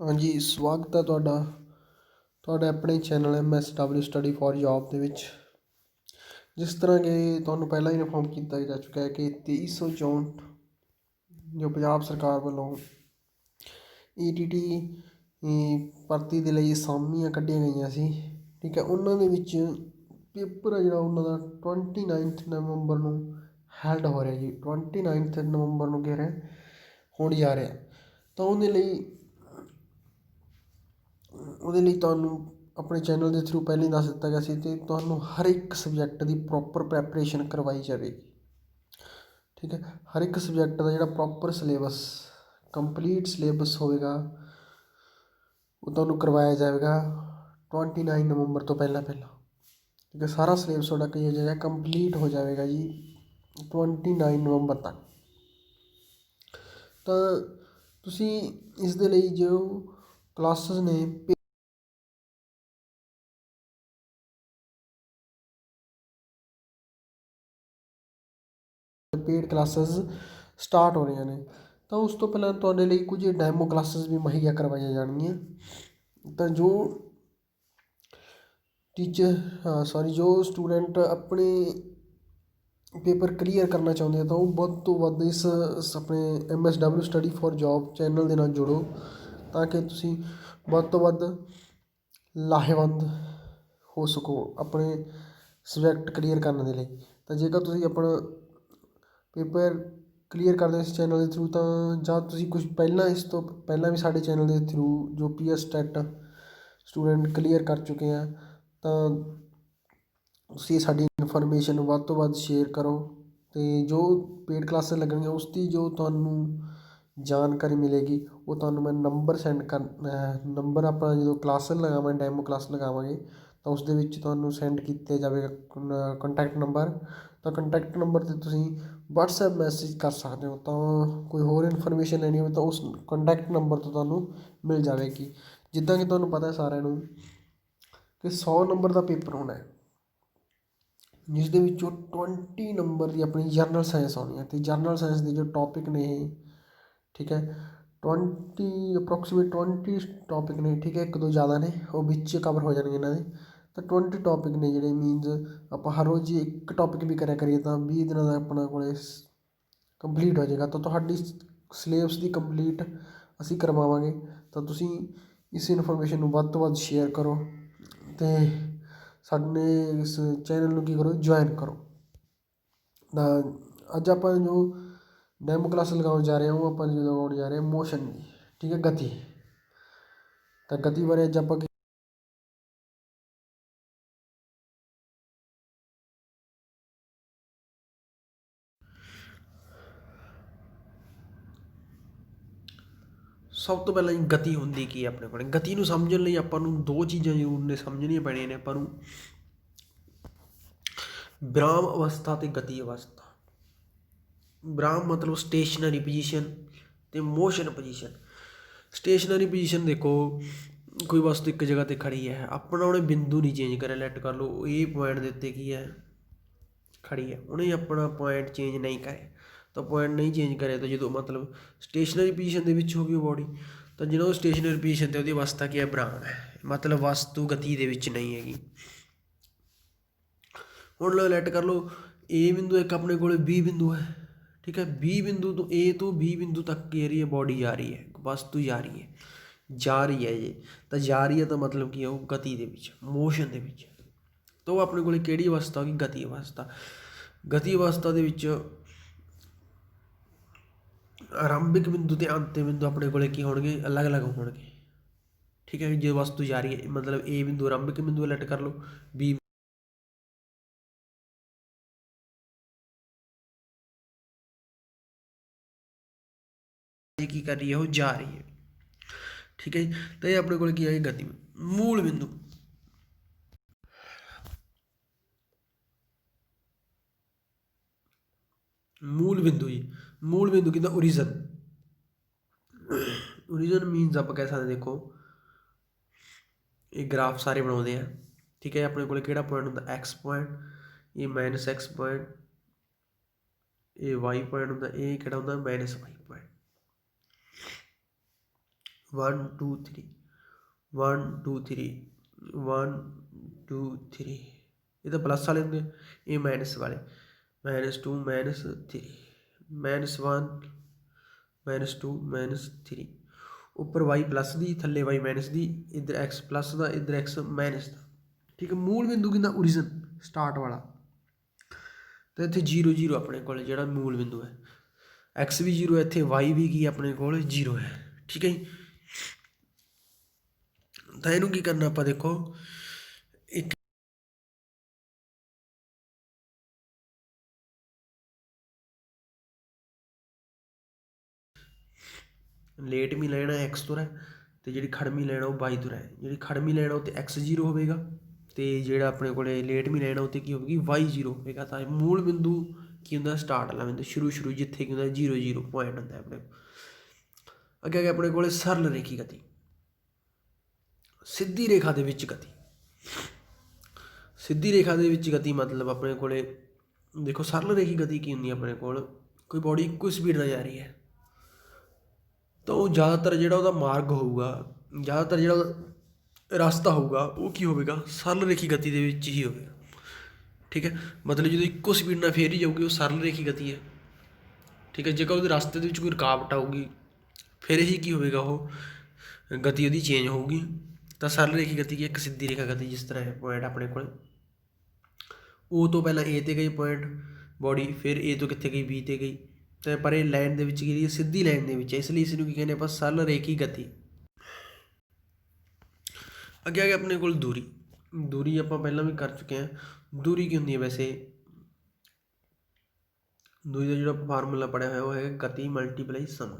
हाँ जी, स्वागत है ਤੁਹਾਡੇ ਆਪਣੇ channel MSW study for job ਦੇ ਵਿੱਚ। ਜਿਸ ਤਰ੍ਹਾਂ ਕਿ ਤੁਹਾਨੂੰ ਪਹਿਲਾਂ ਹੀ ਇਨਫੋਰਮ ਕੀਤਾ ਜਾ ਚੁੱਕਾ ਹੈ ਕਿ 2364 ਜੋ ਪੰਜਾਬ ਸਰਕਾਰ ਵੱਲੋਂ ETT ਭਰਤੀ ਦੇ ਲਈ ਅਸਾਮੀਆਂ ਕੱਢੀਆਂ ਗਈਆਂ ਸੀ, ਠੀਕ ਹੈ। ਉਹਨਾਂ ਦੇ ਵਿੱਚ ਪੇਪਰ ਹੈ ਜਿਹੜਾ ਉਹਨਾਂ ਦਾ 29 ਨਵੰਬਰ ਨੂੰ ਹੈਲਡ ਹੋ ਰਿਹਾ ਜੀ। 29 ਨਵੰਬਰ ਨੂੰ ਕਹਿ ਰਿਹਾ ਹੋਣ ਜਾ ਰਿਹਾ। ਤਾਂ ਉਹਦੇ ਲਈ ਤੁਹਾਨੂੰ ਆਪਣੇ ਚੈਨਲ ਦੇ ਥਰੂ ਪਹਿਲਾਂ ਹੀ ਦੱਸ ਦਿੱਤਾ ਗਿਆ ਸੀ ਅਤੇ ਤੁਹਾਨੂੰ ਹਰ ਇੱਕ ਸਬਜੈਕਟ ਦੀ ਪ੍ਰੋਪਰ ਪ੍ਰੈਪਰੇਸ਼ਨ ਕਰਵਾਈ ਜਾਵੇਗੀ, ਠੀਕ ਹੈ। ਹਰ ਇੱਕ ਸਬਜੈਕਟ ਦਾ ਜਿਹੜਾ ਪ੍ਰੋਪਰ ਸਿਲੇਬਸ ਕੰਪਲੀਟ ਸਿਲੇਬਸ ਹੋਵੇਗਾ ਉਹ ਤੁਹਾਨੂੰ ਕਰਵਾਇਆ ਜਾਵੇਗਾ 29 ਨਵੰਬਰ ਤੋਂ ਪਹਿਲਾਂ, ਠੀਕ ਹੈ। ਸਾਰਾ ਸਿਲੇਬਸ ਤੁਹਾਡਾ ਕੀ ਹੋ ਜਾਏਗਾ, ਕੰਪਲੀਟ ਹੋ ਜਾਵੇਗਾ ਜੀ 29 ਨਵੰਬਰ ਤੱਕ। ਤਾਂ ਤੁਸੀਂ ਇਸ ਦੇ ਲਈ ਜੋ ਕਲਾਸਿਸ ਨੇ ਪੇਡ ਕਲਾਸਿਸ ਸਟਾਰਟ ਹੋ ਰਹੀਆਂ ਨੇ, ਤਾਂ ਉਸ ਤੋਂ ਪਹਿਲਾਂ ਤੁਹਾਡੇ ਲਈ ਕੁਝ ਡੈਮੋ ਕਲਾਸਿਸ ਵੀ ਮੁਹੱਈਆ ਕਰਵਾਈਆਂ ਜਾਣਗੀਆਂ। ਤਾਂ ਜੋ ਜੋ ਸਟੂਡੈਂਟ ਆਪਣੇ ਪੇਪਰ ਕਲੀਅਰ ਕਰਨਾ ਚਾਹੁੰਦੇ ਆ ਤਾਂ ਉਹ ਵੱਧ ਤੋਂ ਵੱਧ ਇਸ ਆਪਣੇ MSW study for job channel ਦੇ ਨਾਲ ਜੁੜੋ, ਤਾਂ ਕਿ ਤੁਸੀਂ ਵੱਧ ਤੋਂ ਵੱਧ ਲਾਹੇਵੰਦ ਹੋ ਸਕੋ ਆਪਣੇ ਸਬਜੈਕਟ ਕਲੀਅਰ ਕਰਨ ਦੇ ਲਈ। ਤਾਂ ਜੇਕਰ ਤੁਸੀਂ ਆਪਣਾ ਪੇਪਰ ਕਲੀਅਰ ਕਰਦੇ ਇਸ ਚੈਨਲ ਦੇ ਥਰੂ, ਤਾਂ ਜਾਂ ਤੁਸੀਂ ਕੁਛ ਪਹਿਲਾਂ ਇਸ ਤੋਂ ਪਹਿਲਾਂ ਵੀ ਸਾਡੇ ਚੈਨਲ ਦੇ ਥਰੂ ਜੋ PS ਟੈਟ ਸਟੂਡੈਂਟ ਕਲੀਅਰ ਕਰ ਚੁੱਕੇ ਆ, ਤਾਂ ਤੁਸੀਂ ਸਾਡੀ ਇਨਫੋਰਮੇਸ਼ਨ ਨੂੰ ਵੱਧ ਤੋਂ ਵੱਧ ਸ਼ੇਅਰ ਕਰੋ। ਅਤੇ ਜੋ ਪੇਡ ਕਲਾਸਿਸ ਲੱਗਣਗੀਆਂ ਉਸ ਦੀ ਜੋ ਤੁਹਾਨੂੰ ਜਾਣਕਾਰੀ ਮਿਲੇਗੀ ਉਹ ਤੁਹਾਨੂੰ ਮੈਂ ਨੰਬਰ ਆਪਾਂ ਜਦੋਂ ਕਲਾਸ ਲਗਾਵਾਂਗੇ, ਡੈਮੋ ਕਲਾਸ ਲਗਾਵਾਂਗੇ ਤਾਂ ਉਸ ਦੇ ਵਿੱਚ ਤੁਹਾਨੂੰ ਸੈਂਡ ਕੀਤਾ ਜਾਵੇਗਾ ਕੰਟੈਕਟ ਨੰਬਰ। ਤਾਂ ਕੰਟੈਕਟ ਨੰਬਰ 'ਤੇ ਤੁਸੀਂ WhatsApp ਮੈਸੇਜ ਕਰ ਸਕਦੇ ਹੋ। ਤਾਂ ਕੋਈ ਹੋਰ ਇਨਫੋਰਮੇਸ਼ਨ ਲੈਣੀ ਹੋਵੇ ਤਾਂ ਉਸ ਕੰਟੈਕਟ ਨੰਬਰ ਤੋਂ ਤੁਹਾਨੂੰ ਮਿਲ ਜਾਵੇਗੀ। ਜਿੱਦਾਂ ਕਿ ਤੁਹਾਨੂੰ ਪਤਾ ਸਾਰਿਆਂ ਨੂੰ ਕਿ 100 ਨੰਬਰ ਦਾ ਪੇਪਰ ਹੋਣਾ ਹੈ, ਜਿਸ ਦੇ ਵਿੱਚੋਂ 20 ਨੰਬਰ ਦੀ ਆਪਣੀ ਜਰਨਲ ਸਾਇੰਸ ਆਉਣੀ ਹੈ। ਅਤੇ ਜਰਨਲ ਸਾਇੰਸ ਦੇ ਜੋ ਟੋਪਿਕ ਨੇ ਇਹ, ਠੀਕ ਹੈ, 20 ਟੋਪਿਕ ਨੇ, ਠੀਕ ਹੈ। ਇੱਕ ਦੋ ਜ਼ਿਆਦਾ ਨੇ ਉਹ ਵਿੱਚ ਕਵਰ ਹੋ ਜਾਣਗੇ ਇਹਨਾਂ ਦੇ। ਤਾਂ 20 ਟੋਪਿਕ ਨੇ ਜਿਹੜੇ ਮੀਨਜ਼ ਆਪਾਂ ਹਰ ਰੋਜ਼ ਇੱਕ ਟੋਪਿਕ ਵੀ ਕਰਿਆ ਕਰੀਏ ਤਾਂ 20 ਦਿਨਾਂ ਦਾ ਆਪਣਾ ਕੋਲ ਕੰਪਲੀਟ ਹੋ ਜਾਏਗਾ। ਤਾਂ ਤੁਹਾਡੀ ਸਿਲੇਬਸ ਦੀ ਕੰਪਲੀਟ ਅਸੀਂ ਕਰਵਾਵਾਂਗੇ। ਤਾਂ ਤੁਸੀਂ ਇਸ ਇਨਫੋਰਮੇਸ਼ਨ ਨੂੰ ਵੱਧ ਤੋਂ ਵੱਧ ਸ਼ੇਅਰ ਕਰੋ ਅਤੇ ਸਾਡੇ ਇਸ ਚੈਨਲ ਨੂੰ ਕੀ ਕਰੋ, ਜੁਆਇਨ ਕਰੋ। ਤਾਂ ਅੱਜ ਆਪਾਂ ਜੋ ਡੈਮੋ ਕਲਾਸ ਲਗਾਉਣ ਜਾ ਰਹੇ ਹਾਂ ਉਹ ਆਪਾਂ ਲਗਾਉਣ ਜਾ ਰਹੇ ਹਾਂ ਮੋਸ਼ਨ ਦੀ, ਠੀਕ ਹੈ, ਗਤੀ। ਤਾਂ ਗਤੀ ਬਾਰੇ ਅੱਜ ਆਪਾਂ ਸਭ ਤੋਂ ਪਹਿਲਾਂ ਗਤੀ ਹੁੰਦੀ ਕੀ ਹੈ ਆਪਣੇ ਕੋਲ। ਗਤੀ ਨੂੰ ਸਮਝਣ ਲਈ ਆਪਾਂ ਨੂੰ ਦੋ ਚੀਜ਼ਾਂ ਜ਼ਰੂਰ ਨੇ ਸਮਝਣੀਆਂ ਪੈਣੀਆਂ ਨੇ ਆਪਾਂ ਨੂੰ, ਵਿਰਾਮ ਅਵਸਥਾ ਅਤੇ ਗਤੀ ਅਵਸਥਾ। ਵਿਰਾਮ ਮਤਲਬ ਸਟੇਸ਼ਨਰੀ ਪੁਜੀਸ਼ਨ ਅਤੇ ਮੋਸ਼ਨ ਪੁਜੀਸ਼ਨ। ਸਟੇਸ਼ਨਰੀ ਪੁਜੀਸ਼ਨ ਦੇਖੋ, ਕੋਈ ਵਸਤੂ ਇੱਕ ਜਗ੍ਹਾ 'ਤੇ ਖੜੀ ਹੈ, ਆਪਣਾ ਉਹਨੇ ਬਿੰਦੂ ਨਹੀਂ ਚੇਂਜ ਕਰਿਆ। ਲੈਟ ਕਰ ਲਓ ਇਹ ਪੁਆਇੰਟ ਦੇ ਉੱਤੇ ਕੀ ਹੈ, ਖੜੀ ਹੈ, ਉਹਨੇ ਆਪਣਾ ਪੁਆਇੰਟ ਚੇਂਜ ਨਹੀਂ ਕਰਿਆ। ਤਾਂ ਪੁਆਇੰਟ ਨਹੀਂ ਚੇਂਜ ਕਰਿਆ ਤਾਂ ਜਦੋਂ ਮਤਲਬ ਸਟੇਸ਼ਨਰੀ ਪੁਜੀਸ਼ਨ ਦੇ ਵਿੱਚ ਹੋ ਗਈ ਉਹ ਬੋਡੀ। ਤਾਂ ਜਦੋਂ ਉਹ ਸਟੇਸ਼ਨਰੀ ਪੁਜੀਸ਼ਨ 'ਤੇ ਉਹਦੀ ਅਵਸਥਾ ਕੀ ਹੈ, ਵਿਰਾਮ ਹੈ, ਮਤਲਬ ਵਸਤੂ ਗਤੀ ਦੇ ਵਿੱਚ ਨਹੀਂ ਹੈਗੀ। ਹੁਣ ਲੈਟ ਕਰ ਲਓ A ਬਿੰਦੂ ਇੱਕ ਆਪਣੇ ਕੋਲ B ਬਿੰਦੂ ਹੈ, ਠੀਕ ਹੈ। B ਬਿੰਦੂ ਤੋਂ A ਤੋਂ B ਬਿੰਦੂ ਤੱਕ ਕੀ ਰਹੀ ਹੈ, ਬੋਡੀ ਜਾ ਰਹੀ ਹੈ, ਵਸਤੂ ਜਾ ਰਹੀ ਹੈ ਜੀ। ਤਾਂ ਜਾ ਰਹੀ ਹੈ ਤਾਂ ਮਤਲਬ ਕੀ ਹੈ, ਉਹ ਗਤੀ ਦੇ ਵਿੱਚ, ਮੋਸ਼ਨ ਦੇ ਵਿੱਚ। ਤਾਂ ਉਹ ਆਪਣੇ ਕੋਲ ਕਿਹੜੀ ਅਵਸਥਾ ਹੋ ਗਈ, ਗਤੀ ਅਵਸਥਾ। ਗਤੀ ਅਵਸਥਾ ਦੇ ਵਿੱਚ ਆਰੰਭਿਕ ਬਿੰਦੂ ਅਤੇ ਅੰਤਿਮ ਬਿੰਦੂ ਆਪਣੇ ਕੋਲ ਕੀ ਹੋਣਗੇ, ਅਲੱਗ ਅਲੱਗ ਹੋਣਗੇ, ਠੀਕ ਹੈ। ਜੇ ਵਸਤੂ ਜਾ ਰਹੀ ਹੈ ਮਤਲਬ A ਬਿੰਦੂ ਆਰੰਭਿਕ ਬਿੰਦੂ ਲੈਟ ਕਰ ਲਓ, B ਕੀ ਕਰ ਰਹੀ ਹੈ, ਉਹ ਜਾ ਰਹੀ ਹੈ, ਠੀਕ ਹੈ ਜੀ। ਤਾਂ ਇਹ ਆਪਣੇ ਕੋਲ ਕੀ ਹੈ, ਗਤੀ। ਮੂਲ ਬਿੰਦੂ, ਜੀ ਮੂਲ ਬਿੰਦੂ ਕਿਹਦਾ, ਓਰੀਜਨ ਮੀਨਸ ਆਪਾਂ ਕਹਿ ਸਕਦੇ ਦੇਖੋ ਇਹ ਗ੍ਰਾਫ ਸਾਰੇ ਬਣਾਉਂਦੇ ਆ, ਠੀਕ ਹੈ। ਆਪਣੇ ਕੋਲ ਕਿਹੜਾ ਪੁਆਇੰਟ ਹੁੰਦਾ, X ਪੁਆਇੰਟ, ਇਹ -X ਪੁਆਇੰਟ, ਇਹ Y ਪੁਆਇੰਟ ਹੁੰਦਾ, ਇਹ ਕਿਹੜਾ ਹੁੰਦਾ, -Y ਪੁਆਇੰਟ। 1 2 3 1 2 3 1 2 3, ਇਹ ਤਾਂ ਪਲੱਸ ਵਾਲੇ ਹੁੰਦੇ, ਇਹ ਮਾਈਨਸ ਵਾਲੇ, -2 -3 -1 -2 -3, ਉੱਪਰ y ਪਲੱਸ ਦੀ ਥੱਲੇ y ਮਾਈਨਸ ਦੀ, ਇੱਧਰ x ਪਲੱਸ ਦਾ ਇੱਧਰ x ਮਾਈਨਸ ਦਾ। ਠੀਕ ਹੈ, ਮੂਲ ਬਿੰਦੂ ਕਿੰਨਾ ਓਰੀਜਨ ਸਟਾਰਟ ਵਾਲਾ, ਤਾਂ ਇੱਥੇ 0 0 ਆਪਣੇ ਕੋਲ ਜਿਹੜਾ ਮੂਲ ਬਿੰਦੂ ਹੈ, x ਵੀ 0 ਹੈ, ਇੱਥੇ y ਵੀ ਕੀ ਆਪਣੇ ਕੋਲ 0 ਹੈ। ਠੀਕ ਹੈ ਜੀ, ਤਾਂ ਇਹਨੂੰ ਕੀ ਕਰਨਾ ਆਪਾਂ ਦੇਖੋ, ਇੱਕ ਲੇਟਵੀਂ ਲੈਣਾ x ਤੁਰ ਹੈ, ਅਤੇ ਜਿਹੜੀ ਖੜਵੀਂ ਲੈਣਾ ਉਹ y ਤੁਰ ਹੈ। ਜਿਹੜੀ ਖੜਵੀਂ ਲੈਣਾ ਉੱਤੇ x 0 ਹੋਵੇਗਾ, ਅਤੇ ਜਿਹੜਾ ਆਪਣੇ ਕੋਲ ਲੇਟਵੀਂ ਲੈਣਾ ਉੱਤੇ ਕੀ ਹੋਵੇਗੀ y 0 ਹੋਵੇਗਾ। ਤਾਂ ਮੂਲ ਬਿੰਦੂ ਕੀ ਹੁੰਦਾ, ਸਟਾਰਟ ਵਾਲਾ ਬਿੰਦੂ, ਸ਼ੁਰੂ ਜਿੱਥੇ ਕੀ ਹੁੰਦਾ 0 0 ਪੁਆਇੰਟ ਹੁੰਦਾ ਆਪਣੇ ਕੋਲ। ਅੱਗੇ ਆ ਗਿਆ ਆਪਣੇ ਕੋਲ ਸਰਲ ਰੇਖੀ ਗਤੀ, ਸਿੱਧੀ ਰੇਖਾ ਦੇ ਵਿੱਚ ਗਤੀ। ਸਿੱਧੀ ਰੇਖਾ ਦੇ ਵਿੱਚ ਗਤੀ ਮਤਲਬ ਆਪਣੇ ਕੋਲ ਦੇਖੋ, ਸਰਲ ਰੇਖੀ ਗਤੀ ਕੀ ਹੁੰਦੀ ਆਪਣੇ ਕੋਲ, ਕੋਈ ਬੋਡੀ ਇੱਕੋ ਸਪੀਡ ਨਾਲ ਜਾ ਰਹੀ ਹੈ, ਤਾਂ ਉਹ ਜ਼ਿਆਦਾਤਰ ਜਿਹੜਾ ਉਹਦਾ ਮਾਰਗ ਹੋਊਗਾ, ਜ਼ਿਆਦਾਤਰ ਜਿਹੜਾ ਉਹਦਾ ਰਸਤਾ ਹੋਊਗਾ, ਉਹ ਕੀ ਹੋਵੇਗਾ, ਸਰਲ ਰੇਖੀ ਗਤੀ ਦੇ ਵਿੱਚ ਹੀ ਹੋਵੇਗਾ। ਠੀਕ ਹੈ, ਮਤਲਬ ਜਦੋਂ ਇੱਕੋ ਸਪੀਡ ਨਾਲ ਫੇਰ ਹੀ ਜਾਊਗੀ, ਉਹ ਸਰਲ ਰੇਖੀ ਗਤੀ ਹੈ। ਠੀਕ ਹੈ, ਜੇਕਰ ਉਹਦੇ ਰਸਤੇ ਦੇ ਵਿੱਚ ਕੋਈ ਰੁਕਾਵਟ ਆਊਗੀ, ਫਿਰ ਹੀ ਕੀ ਹੋਵੇਗਾ, ਉਹ ਗਤੀ ਉਹਦੀ ਚੇਂਜ ਹੋਊਗੀ। ਤਾਂ ਸਰਲ ਰੇਖੀ ਗਤੀ ਕੀ, ਇੱਕ ਸਿੱਧੀ ਰੇਖਾ ਗਤੀ, ਜਿਸ ਤਰ੍ਹਾਂ ਹੈ ਪੁਆਇੰਟ ਆਪਣੇ ਕੋਲ, ਉਹ ਤੋਂ ਪਹਿਲਾਂ A 'ਤੇ ਗਈ ਪੁਆਇੰਟ ਬੋਡੀ, ਫਿਰ A ਤੋਂ ਕਿੱਥੇ ਗਈ B 'ਤੇ ਗਈ, ਅਤੇ ਪਰ ਇਹ ਲਾਈਨ ਦੇ ਵਿੱਚ ਕੀ, ਸਿੱਧੀ ਲਾਈਨ ਦੇ ਵਿੱਚ, ਇਸ ਲਈ ਇਸ ਨੂੰ ਕੀ ਕਹਿੰਦੇ ਆਪਾਂ, ਸਰਲ ਰੇਖੀ ਗਤੀ। ਅੱਗੇ ਆ ਗਿਆ ਆਪਣੇ ਕੋਲ ਦੂਰੀ। ਦੂਰੀ ਆਪਾਂ ਪਹਿਲਾਂ ਵੀ ਕਰ ਚੁੱਕੇ ਹਾਂ। ਦੂਰੀ ਕੀ ਹੁੰਦੀ ਹੈ ਵੈਸੇ, ਦੂਰੀ ਦਾ ਜਿਹੜਾ ਫਾਰਮੂਲਾ ਪੜ੍ਹਿਆ ਹੋਇਆ ਉਹ ਹੈਗਾ ਗਤੀ ਮਲਟੀਪਲਾਈ ਸਮਾਂ।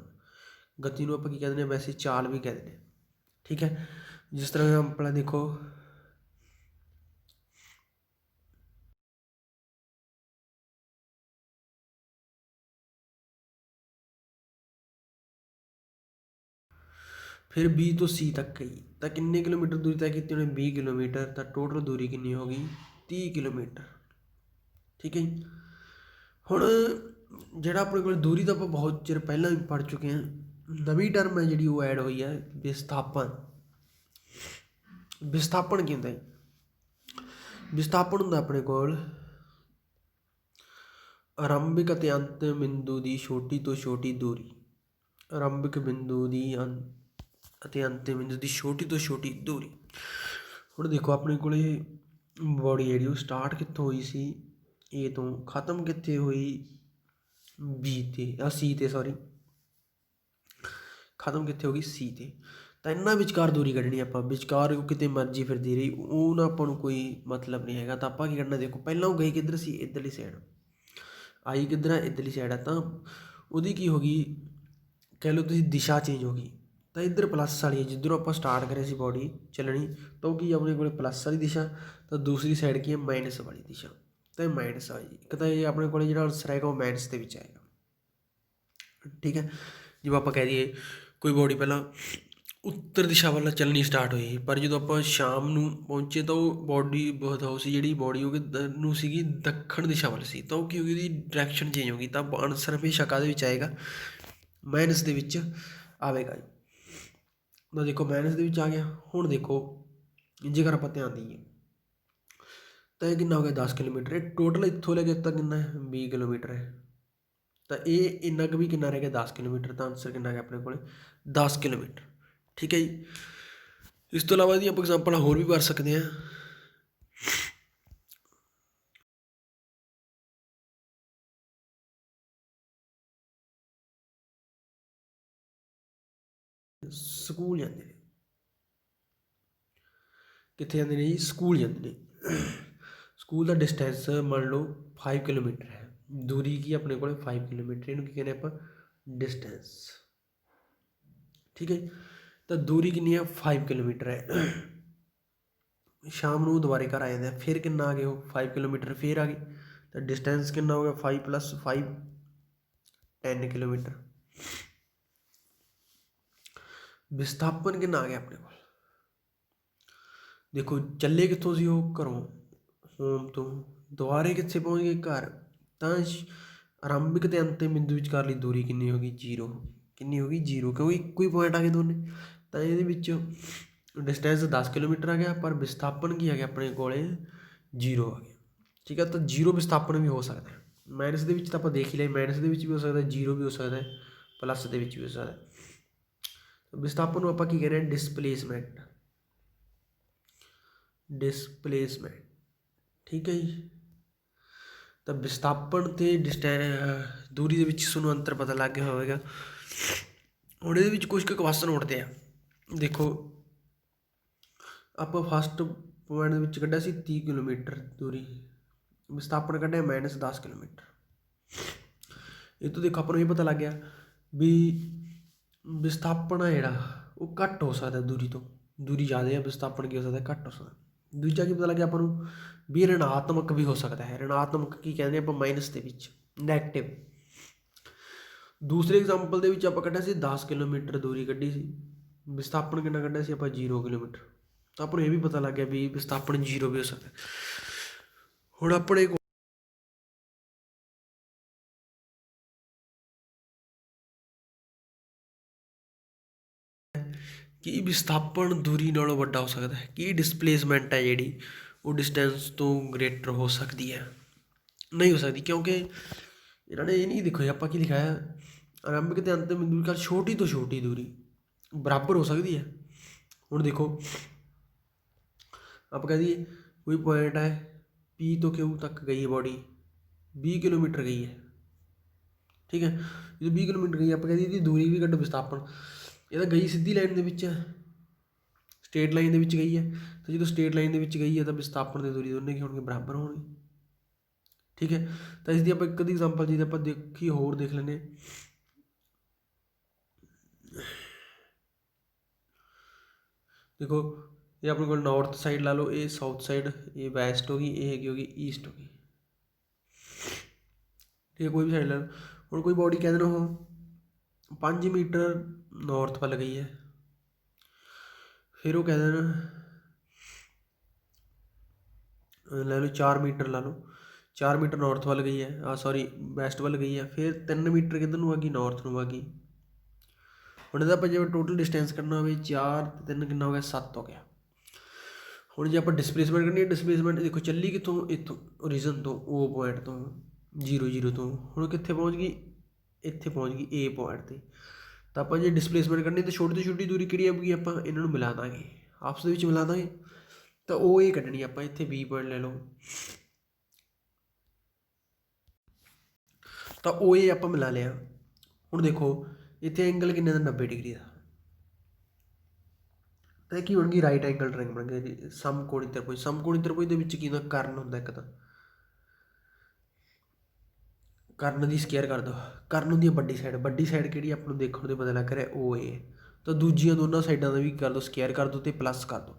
ਗਤੀ ਨੂੰ ਆਪਾਂ ਕੀ ਕਹਿੰਦੇ ਨੇ ਵੈਸੇ, ਚਾਲ ਵੀ ਕਹਿ ਦਿੰਦੇ ਹਾਂ। ਠੀਕ ਹੈ, ਜਿਸ ਤਰ੍ਹਾਂ ਆਪਣਾ ਦੇਖੋ, ਫਿਰ B ਤੋਂ C ਤੱਕ ਗਈ, ਤਾਂ ਕਿੰਨੇ ਕਿਲੋਮੀਟਰ ਦੂਰੀ ਤੈਅ ਕੀਤੀ ਉਹਨੇ, 20 ਕਿਲੋਮੀਟਰ। ਤਾਂ ਟੋਟਲ ਦੂਰੀ ਕਿੰਨੀ ਹੋ ਗਈ, 30 ਕਿਲੋਮੀਟਰ। ਠੀਕ ਹੈ ਜੀ, ਹੁਣ ਜਿਹੜਾ ਆਪਣੇ ਕੋਲ ਦੂਰੀ ਤਾਂ ਆਪਾਂ ਬਹੁਤ ਚਿਰ ਪਹਿਲਾਂ ਵੀ ਪੜ੍ਹ ਚੁੱਕੇ ਹਾਂ, ਨਵੀਂ ਟਰਮ ਹੈ ਜਿਹੜੀ ਉਹ ਐਡ ਹੋਈ ਹੈ, ਵਿਸਥਾਪਨ। ਵਿਸਥਾਪਨ ਕੀ ਹੁੰਦਾ ਹੈ, ਵਿਸਥਾਪਨ ਹੁੰਦਾ ਆਪਣੇ ਕੋਲ ਆਰੰਭਿਕ ਅਤੇ ਅੰਤਿਮ ਬਿੰਦੂ ਦੀ ਛੋਟੀ ਤੋਂ ਛੋਟੀ ਦੂਰੀ। ਆਰੰਭਿਕ ਬਿੰਦੂ ਦੀ ਅਤੇ ਅੰਤਿਮ ਬਿੰਦੂ ਦੀ ਛੋਟੀ ਤੋਂ ਛੋਟੀ ਦੂਰੀ। ਹੁਣ ਦੇਖੋ ਆਪਣੇ ਕੋਲ ਬੋਡੀ ਜਿਹੜੀ ਉਹ ਸਟਾਰਟ ਕਿੱਥੋਂ ਹੋਈ ਸੀ, A ਤੋਂ, ਖ਼ਤਮ ਕਿੱਥੇ ਹੋਈ, B 'ਤੇ, C 'ਤੇ, ਸੌਰੀ, ਖ਼ਤਮ ਕਿੱਥੇ ਹੋ ਗਈ, C 'ਤੇ। ਤਾਂ ਇਹਨਾਂ ਵਿਚਕਾਰ ਦੂਰੀ ਕੱਢਣੀ ਆਪਾਂ, ਵਿਚਕਾਰ ਕਿਤੇ ਮਰਜ਼ੀ ਫਿਰਦੀ ਰਹੀ, ਉਹ ਨਾ ਆਪਾਂ ਨੂੰ ਕੋਈ ਮਤਲਬ ਨਹੀਂ ਹੈਗਾ। ਤਾਂ ਆਪਾਂ ਕੀ ਕਰਨਾ, ਦੇਖੋ ਪਹਿਲਾਂ ਉਹ ਗਈ ਕਿੱਧਰ ਸੀ, ਇੱਧਰਲੀ ਸਾਈਡ, ਆਈ ਕਿੱਧਰ ਹੈ, ਇੱਧਰਲੀ ਸਾਈਡ ਹੈ, ਤਾਂ ਉਹਦੀ ਕੀ ਹੋ ਗਈ, ਕਹਿ ਲਓ ਤੁਸੀਂ ਦਿਸ਼ਾ ਚੇਂਜ ਹੋ ਗਈ। ਤਾਂ ਇੱਧਰ ਪਲੱਸ ਵਾਲੀ ਹੈ, ਜਿੱਧਰੋਂ ਆਪਾਂ ਸਟਾਰਟ ਕਰਿਆ ਸੀ ਬੋਡੀ ਚੱਲਣੀ, ਤਾਂ ਉਹ ਕੀ ਆਪਣੇ ਕੋਲ ਪਲੱਸ ਵਾਲੀ ਦਿਸ਼ਾ, ਤਾਂ ਦੂਸਰੀ ਸਾਈਡ ਕੀ ਹੈ, ਮਾਈਨਸ ਵਾਲੀ ਦਿਸ਼ਾ। ਤਾਂ ਇਹ ਮਾਈਨਸ ਆ ਜੀ, ਇੱਕ ਤਾਂ ਇਹ ਆਪਣੇ ਕੋਲ ਜਿਹੜਾ ਆਨਸਰ ਹੈਗਾ ਉਹ ਮਾਈਨਸ ਦੇ ਵਿੱਚ ਆਏਗਾ। ਠੀਕ ਹੈ, ਜਿਵੇਂ ਆਪਾਂ ਕਹਿ ਦਈਏ ਕੋਈ ਬੋਡੀ ਪਹਿਲਾਂ ਉੱਤਰ ਦਿਸ਼ਾ ਵੱਲ ਚੱਲਣੀ ਸਟਾਰਟ ਹੋਈ, ਪਰ ਜਦੋਂ ਆਪਾਂ ਸ਼ਾਮ ਨੂੰ ਪਹੁੰਚੇ ਤਾਂ ਉਹ ਬੋਡੀ ਬਹੁਤ ਉਹ ਸੀ, ਜਿਹੜੀ ਬੋਡੀ ਉਹ ਨੂੰ ਸੀਗੀ ਦੱਖਣ ਦਿਸ਼ਾ ਵੱਲ ਸੀ, ਤਾਂ ਉਹ ਕੀ ਹੋ ਗਈ, ਉਹਦੀ ਡਾਇਰੈਕਸ਼ਨ ਚੇਂਜ ਹੋ ਗਈ। ਤਾਂ ਆਨਸਰ ਹਮੇਸ਼ਾ ਕਾਹਦੇ ਵਿੱਚ ਆਏਗਾ, ਮਾਈਨਸ ਦੇ ਵਿੱਚ ਆਵੇਗਾ ਜੀ। ਤਾਂ ਦੇਖੋ ਮਾਈਨਸ ਦੇ ਵਿੱਚ ਆ ਗਿਆ। ਹੁਣ ਦੇਖੋ ਜੇਕਰ ਆਪਾਂ ਧਿਆਨ ਦਈਏ ਤਾਂ ਇਹ ਕਿੰਨਾ ਹੋ ਗਿਆ, 10 ਕਿਲੋਮੀਟਰ। ਇਹ ਟੋਟਲ ਇੱਥੋਂ ਲੈ ਕੇ ਤਾਂ ਕਿੰਨਾ ਹੈ, 20 ਕਿਲੋਮੀਟਰ ਹੈ। ਤਾਂ ਇਹ ਇੰਨਾ ਕੁ ਵੀ ਕਿੰਨਾ ਰਹਿ ਗਿਆ, 10 ਕਿਲੋਮੀਟਰ। ਤਾਂ ਆਨਸਰ ਕਿੰਨਾ ਗਿਆ ਆਪਣੇ ਕੋਲ, 10 ਕਿਲੋਮੀਟਰ। ਠੀਕ ਹੈ ਜੀ, ਇਸ ਤੋਂ ਇਲਾਵਾ ਇਹਦੀ ਆਪਾਂ ਐਗਜ਼ਾਮਪਲ ਹੋਰ ਵੀ ਕਰ ਸਕਦੇ ਹਾਂ। ਸਕੂਲ ਜਾਂਦੇ ਨੇ, ਕਿੱਥੇ ਜਾਂਦੇ ਨੇ ਜੀ, ਸਕੂਲ ਜਾਂਦੇ ਨੇ। ਸਕੂਲ ਦਾ ਡਿਸਟੈਂਸ ਮੰਨ ਲਓ 5 ਕਿਲੋਮੀਟਰ ਹੈ, ਦੂਰੀ ਕੀ ਆਪਣੇ ਕੋਲ 5 ਕਿਲੋਮੀਟਰ, ਇਹਨੂੰ ਕੀ ਕਹਿੰਦੇ ਆਪਾਂ, ਡਿਸਟੈਂਸ। ਠੀਕ ਹੈ, ਤਾਂ ਦੂਰੀ ਕਿੰਨੀ ਹੈ, 5 ਕਿਲੋਮੀਟਰ ਹੈ। ਸ਼ਾਮ ਨੂੰ ਦੁਬਾਰੇ ਘਰ ਆ ਜਾਂਦੇ, ਫਿਰ ਕਿੰਨਾ ਆ ਗਏ ਉਹ, 5 ਕਿਲੋਮੀਟਰ ਫਿਰ ਆ ਗਏ। ਤਾਂ ਡਿਸਟੈਂਸ ਕਿੰਨਾ ਹੋ ਗਿਆ, 5 + 5 10 ਕਿਲੋਮੀਟਰ। ਵਿਸਥਾਪਨ ਕਿੰਨਾ ਆ ਗਿਆ ਆਪਣੇ ਕੋਲ, ਦੇਖੋ ਚੱਲੇ ਕਿੱਥੋਂ ਸੀ ਉਹ, ਘਰੋਂ, ਹੋਮ ਤੋਂ, ਦੁਬਾਰੇ ਕਿੱਥੇ ਪਹੁੰਚ ਗਏ, ਘਰ। ਤਾਂ ਆਰੰਭਿਕ ਅਤੇ ਅੰਤਿਮ ਬਿੰਦੂ ਵਿਚਕਾਰਲੀ ਦੂਰੀ ਕਿੰਨੀ ਹੋ ਗਈ, 0। ਕਿੰਨੀ ਹੋ ਗਈ, 0, ਕਿਉਂਕਿ ਇੱਕੋ ਹੀ ਪੁਆਇੰਟ ਆ ਗਏ ਦੋਨੇ। ਤਾਂ ਇਹਦੇ ਵਿੱਚ डिस्टेंस 10 किलोमीटर आ गया, पर विस्थापन की आ गया अपने कोले 0 आ गया। ठीक है, तो 0 विस्थापन भी हो सकता है। माइनस ਦੇ ਵਿੱਚ ਤਾਂ ਆਪਾਂ ਦੇਖ ਹੀ ਲਿਆ, ਮਾਈਨਸ ਦੇ ਵਿੱਚ ਵੀ ਹੋ ਸਕਦਾ, 0 ਵੀ ਹੋ ਸਕਦਾ, ਪਲੱਸ ਦੇ ਵਿੱਚ ਵੀ ਹੋ ਸਕਦਾ। ਵਿਸਥਾਪਨ ਨੂੰ ਆਪਾਂ ਕੀ ਕਹਿੰਦੇ ਹਾਂ? ਡਿਸਪਲੇਸਮੈਂਟ। ਡਿਸਪਲੇਸਮੈਂਟ, ਠੀਕ ਹੈ ਜੀ। ਤਾਂ ਵਿਸਥਾਪਨ ਅਤੇ ਦੂਰੀ ਦੇ ਵਿੱਚ ਤੁਹਾਨੂੰ ਅੰਤਰ ਪਤਾ ਲੱਗ ਗਿਆ ਹੋਵੇਗਾ। ਹੁਣ ਇਹਦੇ ਵਿੱਚ ਕੁਛ ਕੁ ਕੁਐਸਚਨ ਉੱਠਦੇ ਆ। ਦੇਖੋ, ਆਪਾਂ ਫਸਟ ਪੁਆਇੰਟ ਦੇ ਵਿੱਚ ਕੱਢਿਆ ਸੀ 30 ਕਿਲੋਮੀਟਰ ਦੂਰੀ, ਵਿਸਥਾਪਨ ਕੱਢਿਆ -10 ਕਿਲੋਮੀਟਰ। ਇਹ ਤੋਂ ਦੇਖੋ ਆਪਾਂ ਨੂੰ ਇਹ ਪਤਾ ਲੱਗ ਗਿਆ ਵੀ ਵਿਸਥਾਪਨ ਆ ਜਿਹੜਾ ਉਹ ਘੱਟ ਹੋ ਸਕਦਾ ਦੂਰੀ ਤੋਂ, ਦੂਰੀ ਜ਼ਿਆਦਾ ਆ, ਵਿਸਥਾਪਨ ਕੀ ਹੋ ਸਕਦਾ? ਘੱਟ ਹੋ ਸਕਦਾ। ਦੂਜਾ ਕੀ ਪਤਾ ਲੱਗਿਆ ਆਪਾਂ ਨੂੰ? ਵੀ ਰਿਣਾਤਮਕ ਵੀ ਹੋ ਸਕਦਾ ਹੈ। ਰਿਣਾਤਮਕ ਕੀ ਕਹਿੰਦੇ ਆਪਾਂ? ਮਾਈਨਸ ਦੇ ਵਿੱਚ, ਨੈਗੇਟਿਵ। ਦੂਸਰੇ ਐਗਜ਼ਾਮਪਲ ਦੇ ਵਿੱਚ ਆਪਾਂ ਕੱਢਿਆ ਸੀ 10 ਕਿਲੋਮੀਟਰ ਦੂਰੀ ਕੱਢੀ ਸੀ, ਵਿਸਥਾਪਨ ਕਿੰਨਾ ਕੱਢਿਆ ਸੀ ਆਪਾਂ? 0 ਕਿਲੋਮੀਟਰ। ਤਾਂ ਆਪਾਂ ਨੂੰ ਇਹ ਵੀ ਪਤਾ ਲੱਗ ਗਿਆ ਵੀ ਵਿਸਥਾਪਨ 0 ਵੀ ਹੋ ਸਕਦਾ। ਹੁਣ ਆਪਣੇ ਕੀ ਵਿਸਥਾਪਨ ਦੂਰੀ ਨਾਲੋਂ ਵੱਡਾ ਹੋ ਸਕਦਾ ਹੈ? ਕੀ ਡਿਸਪਲੇਸਮੈਂਟ ਹੈ ਜਿਹੜੀ ਉਹ ਡਿਸਟੈਂਸ ਤੋਂ ਗ੍ਰੇਟਰ ਹੋ ਸਕਦੀ ਹੈ? ਨਹੀਂ ਹੋ ਸਕਦੀ, ਕਿਉਂਕਿ ਇਹਨਾਂ ਨੇ ਇਹ ਨਹੀਂ ਦੇਖੋ ਆਪਾਂ ਕੀ ਲਿਖਾਇਆ, ਆਰੰਭਿਕ ਅਤੇ ਅੰਤਿਮ ਬਿੰਦੂ ਵਿਚਕਾਰ ਛੋਟੀ ਤੋਂ ਛੋਟੀ ਦੂਰੀ ਬਰਾਬਰ ਹੋ ਸਕਦੀ ਹੈ। ਹੁਣ ਦੇਖੋ ਆਪਾਂ ਕਹਿ ਦਈਏ ਕੋਈ ਪੁਆਇੰਟ ਹੈ ਪੀ ਤੋਂ ਕਿਊ ਤੱਕ ਗਈ ਹੈ ਬੋਡੀ, 20 ਕਿਲੋਮੀਟਰ ਗਈ ਹੈ, ਠੀਕ ਹੈ। ਜਦੋਂ 20 ਕਿਲੋਮੀਟਰ ਗਈ ਆਪਾਂ ਕਹਿ ਦਈਏ ਇਹਦੀ ਦੂਰੀ ਵੀ ਕੱਢੋ, ਵਿਸਥਾਪਨ। ਇਹ ਤਾਂ ਗਈ ਸਿੱਧੀ ਲਾਈਨ ਦੇ ਵਿੱਚ, ਸਟੇਟ ਲਾਈਨ ਦੇ ਵਿੱਚ ਗਈ ਹੈ। ਅਤੇ ਜਦੋਂ ਸਟੇਟ ਲਾਈਨ ਦੇ ਵਿੱਚ ਗਈ ਹੈ ਤਾਂ ਵਿਸਥਾਪਨ ਦੀ ਦੂਰੀ ਦੋਨੇ ਕੀ ਹੋਣਗੇ? ਬਰਾਬਰ ਹੋਣਗੇ, ਠੀਕ ਹੈ। ਤਾਂ ਇਸ ਦੀ ਆਪਾਂ ਇੱਕ ਅੱਧੀ ਐਗਜ਼ਾਮਪਲ ਜਿਹਦੇ ਆਪਾਂ ਦੇਖੀ ਹੋਰ ਦੇਖ ਲੈਂਦੇ ਹਾਂ। ਦੇਖੋ, ਇਹ ਆਪਣੇ ਕੋਲ ਨੌਰਥ ਸਾਈਡ ਲਾ ਲਓ, ਇਹ ਸਾਊਥ ਸਾਈਡ, ਇਹ ਵੈਸਟ ਹੋ ਗਈ, ਇਹ ਹੈਗੀ ਹੋ ਗਈ ਈਸਟ ਹੋ ਗਈ, ਠੀਕ ਹੈ। ਕੋਈ ਵੀ ਸਾਈਡ ਲਾ ਲਓ। ਹੁਣ ਕੋਈ ਬੋਡੀ ਕਹਿੰਦੇ ਨੇ ਉਹ 5 ਮੀਟਰ ਨੌਰਥ ਵੱਲ ਗਈ ਹੈ, ਫਿਰ ਉਹ ਕਹਿੰਦੇ ਨੇ ਲੈ ਲਓ 4 ਮੀਟਰ ਲਾ ਲਓ, 4 ਮੀਟਰ ਨੌਰਥ ਵੱਲ ਗਈ ਹੈ, ਸੌਰੀ ਵੈਸਟ ਵੱਲ ਗਈ ਹੈ, ਫਿਰ 3 ਮੀਟਰ ਕਿੱਧਰ ਨੂੰ ਆ ਗਈ? ਨੌਰਥ ਨੂੰ ਆ ਗਈ। ਹੁਣ ਇਹਦਾ ਆਪਾਂ ਜੇ ਟੋਟਲ ਡਿਸਟੈਂਸ ਕੱਢਣਾ ਹੋਵੇ 4 ਅਤੇ 3 ਕਿੰਨਾ ਹੋ ਗਿਆ? 7 ਹੋ ਗਿਆ। ਹੁਣ ਜੇ ਆਪਾਂ ਡਿਸਪਲੇਸਮੈਂਟ ਕਰਨੀ ਹੈ, ਡਿਸਪਲੇਸਮੈਂਟ ਦੇਖੋ ਚੱਲੀ ਕਿੱਥੋਂ? ਇੱਥੋਂ ਓਰੀਜਨ ਤੋਂ, ਉਹ ਪੁਆਇੰਟ ਤੋਂ 0 ਤੋਂ, ਹੁਣ ਕਿੱਥੇ ਪਹੁੰਚ ਗਈ? ਇੱਥੇ ਪਹੁੰਚ ਗਈ ਏ ਪੁਆਇੰਟ 'ਤੇ। ਤਾਂ ਆਪਾਂ ਜੇ ਡਿਸਪਲੇਸਮੈਂਟ ਕਰਨੀ ਤਾਂ ਛੋਟੀ ਤੋਂ ਛੋਟੀ ਦੂਰੀ ਕਿਹੜੀ ਆਊਗੀ? ਆਪਾਂ ਇਹਨਾਂ ਨੂੰ ਮਿਲਾ ਦਾਂਗੇ, ਆਪਸ ਦੇ ਵਿੱਚ ਮਿਲਾ ਦਾਂਗੇ। ਤਾਂ ਉਹ ਇਹ ਕੱਢਣੀ ਆਪਾਂ, ਇੱਥੇ B ਪੁਆਇੰਟ ਲੈ ਲਓ, ਤਾਂ ਉਹ ਇਹ ਆਪਾਂ ਮਿਲਾ ਲਿਆ। ਹੁਣ ਦੇਖੋ ਇੱਥੇ ਐਂਗਲ ਕਿੰਨੇ ਦਾ? 90 ਡਿਗਰੀ ਦਾ। ਤਾਂ ਇਹ ਕੀ ਬਣ ਗਈ? ਰਾਈਟ ਐਂਗਲ ਟ੍ਰਾਇੰਗਲ ਬਣ ਗਿਆ ਜੀ। ਸਮਕੋਣੀ ਤ੍ਰਿਭੁਜ, ਸਮਕੋਣੀ ਤ੍ਰਿਭੁਜ ਦੇ ਵਿੱਚ ਕੀ ਹੁੰਦਾ? ਕਰਨ ਹੁੰਦਾ ਇੱਕ ਤਾਂ, ਕਰਨ ਦੀ ਸਕੇਅਰ ਕਰ ਦਿਓ, ਕਰਨ ਹੁੰਦੀ ਹੈ ਵੱਡੀ ਸਾਈਡ। ਵੱਡੀ ਸਾਈਡ ਕਿਹੜੀ ਆਪਾਂ ਨੂੰ ਦੇਖਣ ਤੋਂ ਪਤਾ ਲੱਗ ਰਿਹਾ? ਉਹ ਇਹ। ਤਾਂ ਦੂਜੀਆਂ ਦੋਨਾਂ ਸਾਈਡਾਂ ਦਾ ਵੀ ਕਰ ਦਿਓ, ਸਕੇਅਰ ਕਰ ਦਿਓ ਅਤੇ ਪਲੱਸ ਕਰ ਦਿਓ।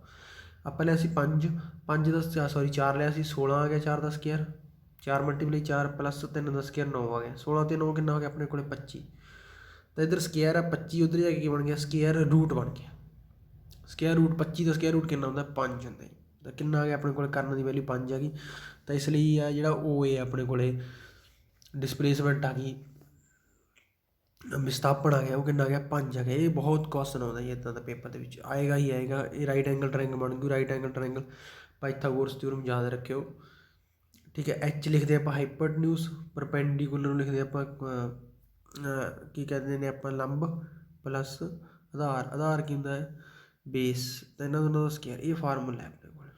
ਆਪਾਂ ਲਿਆ ਸੀ 5 ਦਾ, ਸੌਰੀ 4 ਲਿਆ ਸੀ, 16 ਆ ਗਿਆ 4 ਦਾ ਸਕੇਅਰ, 4 ਮਲਟੀਪਲਾਈ 4 + 3 ਦਾ ਸਕੇਅਰ 9 ਆ ਗਿਆ। 16 ਅਤੇ 9 ਕਿੰਨਾ ਹੋ ਗਿਆ ਆਪਣੇ ਕੋਲ? 25। ਤਾਂ ਇੱਧਰ ਸਕੇਅਰ ਆ 25, ਉੱਧਰ ਜਾ ਕੇ ਕੀ ਬਣ ਗਿਆ? ਸਕੇਅਰ ਰੂਟ ਬਣ ਗਿਆ। ਸਕੇਅਰ ਰੂਟ 25 ਦਾ ਸਕੇਅਰ ਰੂਟ ਕਿੰਨਾ ਹੁੰਦਾ? 5 ਹੁੰਦਾ ਜੀ। ਤਾਂ ਕਿੰਨਾ ਆ ਗਿਆ ਆਪਣੇ ਕੋਲ? ਕਰਨ ਦੀ ਵੈਲਿਊ 5 ਆ ਗਈ। ਤਾਂ ਇਸ ਲਈ ਆ ਜਿਹੜਾ ਉਹ ਇਹ ਆਪਣੇ ਕੋਲ ਡਿਸਪਲੇਸਮੈਂਟ ਆ ਗਈ, ਵਿਸਥਾਪਨ ਆ ਗਿਆ, ਉਹ ਕਿੰਨਾ ਆ ਗਿਆ? 5 ਆ ਗਿਆ। ਇਹ ਬਹੁਤ ਕੁਐਸਚਨ ਆਉਂਦਾ ਜੀ ਇੱਦਾਂ ਦਾ ਪੇਪਰ ਦੇ ਵਿੱਚ, ਆਏਗਾ ਹੀ ਆਏਗਾ। ਇਹ ਰਾਈਟ ਐਂਗਲ ਟ੍ਰਾਇੰਗਲ ਬਣ ਗਈ, right angle triangle Pythagoras theorem ਯਾਦ ਰੱਖਿਓ, ਠੀਕ ਹੈ। ਐਚ ਲਿਖਦੇ ਆਪਾਂ ਹਾਈਪੋਟਨਿਊਸ, ਪਰਪੈਂਡੀਕੂਲਰ ਨੂੰ ਲਿਖਦੇ ਆਪਾਂ ਕੀ ਕਹਿੰਦੇ ਨੇ ਆਪਾਂ? ਲੰਬ ਪਲੱਸ ਆਧਾਰ। ਆਧਾਰ ਕੀ ਹੁੰਦਾ ਹੈ? ਬੇਸ। ਤਾਂ ਇਹਨਾਂ ਦੋਨਾਂ ਦਾ ਸਕੇਅਰ, ਇਹ ਫਾਰਮੂਲਾ ਹੈ ਆਪਣੇ ਕੋਲ।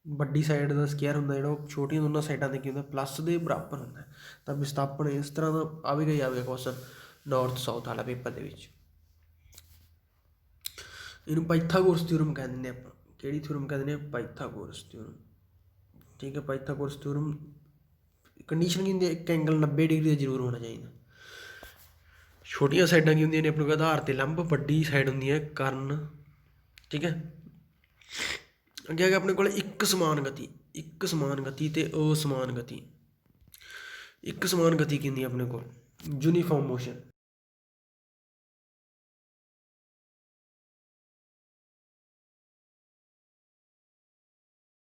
ਵੱਡੀ ਸਾਈਡ ਦਾ ਸਕੇਅਰ ਹੁੰਦਾ ਜਿਹੜਾ, ਉਹ ਛੋਟੀਆਂ ਦੋਨਾਂ ਸਾਈਡਾਂ 'ਤੇ ਕੀ ਹੁੰਦਾ? ਪਲੱਸ ਦੇ ਬਰਾਬਰ ਹੁੰਦਾ। ਤਾਂ ਵਿਸਥਾਪਨ ਇਸ ਤਰ੍ਹਾਂ ਦਾ ਆਵੇਗਾ ਹੀ ਆਵੇਗਾ ਕੁਐਸਚਨ ਨੌਰਥ ਸਾਊਥ ਵਾਲਾ ਪੇਪਰ ਦੇ ਵਿੱਚ। ਇਹਨੂੰ ਪਾਇਥਾਗੋਰਸ ਥਿਊਰਮ ਕਹਿ ਦਿੰਦੇ ਆਪਾਂ। ਕਿਹੜੀ ਥਿਊਰਮ ਕਹਿ ਦਿੰਦੇ ਆ? ਪਾਇਥਾਗੋਰਸ ਥਿਊਰਮ, ਠੀਕ ਹੈ। ਪਾਇਥਾਗੋਰਸ ਥਿਊਰਮ ਕੰਡੀਸ਼ਨ ਕੀ ਹੁੰਦੀ ਹੈ? ਇੱਕ ਐਂਗਲ 90 ਡਿਗਰੀ ਦਾ ਜ਼ਰੂਰ ਹੋਣਾ ਚਾਹੀਦਾ। ਛੋਟੀਆਂ ਸਾਈਡਾਂ ਕੀ ਹੁੰਦੀਆਂ ਨੇ ਆਪਣੇ ਕੋਲ? ਆਧਾਰ ਅਤੇ ਲੰਬ। ਵੱਡੀ ਸਾਈਡ ਹੁੰਦੀ ਹੈ ਕਰਨ, ਠੀਕ ਹੈ। ਅੱਗੇ ਆ ਗਿਆ ਆਪਣੇ ਕੋਲ ਇੱਕ ਸਮਾਨ ਗਤੀ, ਇੱਕ ਸਮਾਨ ਗਤੀ ਅਤੇ ਅਸਮਾਨ ਗਤੀ। ਇੱਕ ਸਮਾਨ ਗਤੀ ਕੀ ਹੁੰਦੀ ਹੈ ਆਪਣੇ ਕੋਲ? Uniform motion.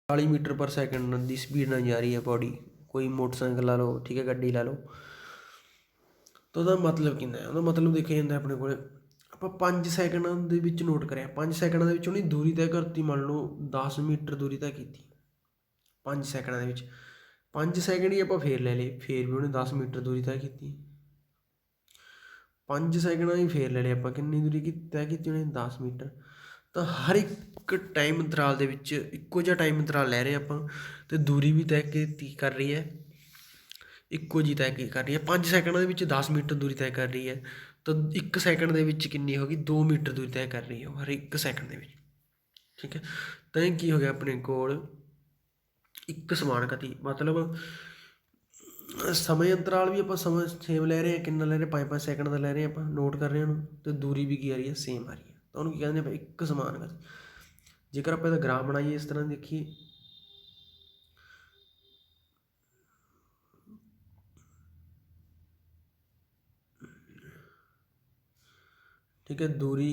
40 metre per second ਦੀ ਸਪੀਡ ਨਾਲ ਜਾ ਰਹੀ ਹੈ ਬੋਡੀ, ਕੋਈ ਮੋਟਰਸਾਈਕਲ ਲਾ ਲਓ, ਠੀਕ ਹੈ, ਗੱਡੀ ਲਾ ਲਓ। ਤਾਂ ਉਹਦਾ ਮਤਲਬ ਕਿੰਨਾ ਹੈ? ਉਹਦਾ ਮਤਲਬ ਦੇਖਿਆ ਜਾਂਦਾ ਆਪਣੇ ਕੋਲ ਆਪਾਂ 5 ਸੈਕਿੰਡ ਦੇ ਵਿੱਚ ਨੋਟ ਕਰਿਆ, 5 ਸੈਕਿੰਡਾਂ ਦੇ ਵਿੱਚ ਉਹਨੇ ਦੂਰੀ ਤੈਅ ਕਰਤੀ, ਮੰਨ ਲਓ 10 ਮੀਟਰ ਦੂਰੀ ਤੈਅ ਕੀਤੀ 5 ਸੈਕਿੰਡਾਂ ਦੇ ਵਿੱਚ। 5 ਸੈਕਿੰਡ ਹੀ ਆਪਾਂ ਫੇਰ ਲੈ ਲਏ, ਫੇਰ ਵੀ ਉਹਨੇ 10 ਮੀਟਰ ਦੂਰੀ ਤੈਅ ਕੀਤੀ। 5 ਸੈਕਿੰਡਾਂ ਹੀ ਫੇਰ ਲੈ ਲਏ ਆਪਾਂ, ਕਿੰਨੀ ਦੂਰੀ ਤੈਅ ਕੀਤੀ ਉਹਨੇ 10 ਮੀਟਰ। ਤਾਂ ਹਰ ਇੱਕ ਟਾਈਮ ਅੰਤਰਾਲ ਦੇ ਵਿੱਚ ਇੱਕੋ ਜਿਹਾ ਟਾਈਮ ਅੰਤਰਾਲ ਲੈ ਰਹੇ ਆਪਾਂ, ਅਤੇ ਦੂਰੀ ਵੀ ਤੈਅ ਕੀਤੀ ਕਰ ਰਹੀ ਹੈ, ਇੱਕੋ ਜਿਹੀ ਤੈਅ ਕੀ ਕਰ ਰਹੀ ਹੈ। 5 ਸੈਕਿੰਡਾਂ ਦੇ ਵਿੱਚ 10 ਮੀਟਰ ਦੂਰੀ ਤੈਅ ਕਰ ਰਹੀ ਹੈ, ਤਾਂ 1 ਸੈਕਿੰਡ ਦੇ ਵਿੱਚ ਕਿੰਨੀ ਹੋ ਗਈ, 2 ਮੀਟਰ ਦੂਰੀ ਤੈਅ ਕਰ ਰਹੀ ਹੈ ਉਹ ਹਰ 1 ਸੈਕਿੰਡ ਦੇ ਵਿੱਚ। ਠੀਕ ਹੈ, ਤਾਂ ਇਹ ਕੀ ਹੋ ਗਿਆ ਆਪਣੇ ਕੋਲ, ਇੱਕ ਸਮਾਨ ਗਤੀ, ਮਤਲਬ ਸਮੇਂ ਅੰਤਰਾਲ ਵੀ ਆਪਾਂ ਸਮਾਂ ਸੇਮ ਲੈ ਰਹੇ ਹਾਂ, ਕਿੰਨਾ ਲੈ ਰਹੇ, 5-5 ਸੈਕਿੰਡ ਦਾ ਲੈ ਰਹੇ ਆਪਾਂ, ਨੋਟ ਕਰ ਰਹੇ ਹਾਂ ਉਹਨੂੰ, ਅਤੇ ਦੂਰੀ ਵੀ ਕੀ ਆ ਰਹੀ ਹੈ, ਸੇਮ ਆ ਰਹੀ ਹੈ। ਤਾਂ ਉਹਨੂੰ ਕੀ ਕਹਿੰਦੇ ਆਪਾਂ, ਇੱਕ ਸਮਾਨ ਗਤੀ। ਜੇਕਰ ਆਪਾਂ ਇਹਦਾ ਗ੍ਰਾਫ ਬਣਾਈਏ ਇਸ ਤਰ੍ਹਾਂ ਦੇਖੀਏ, ਠੀਕ ਹੈ, ਦੂਰੀ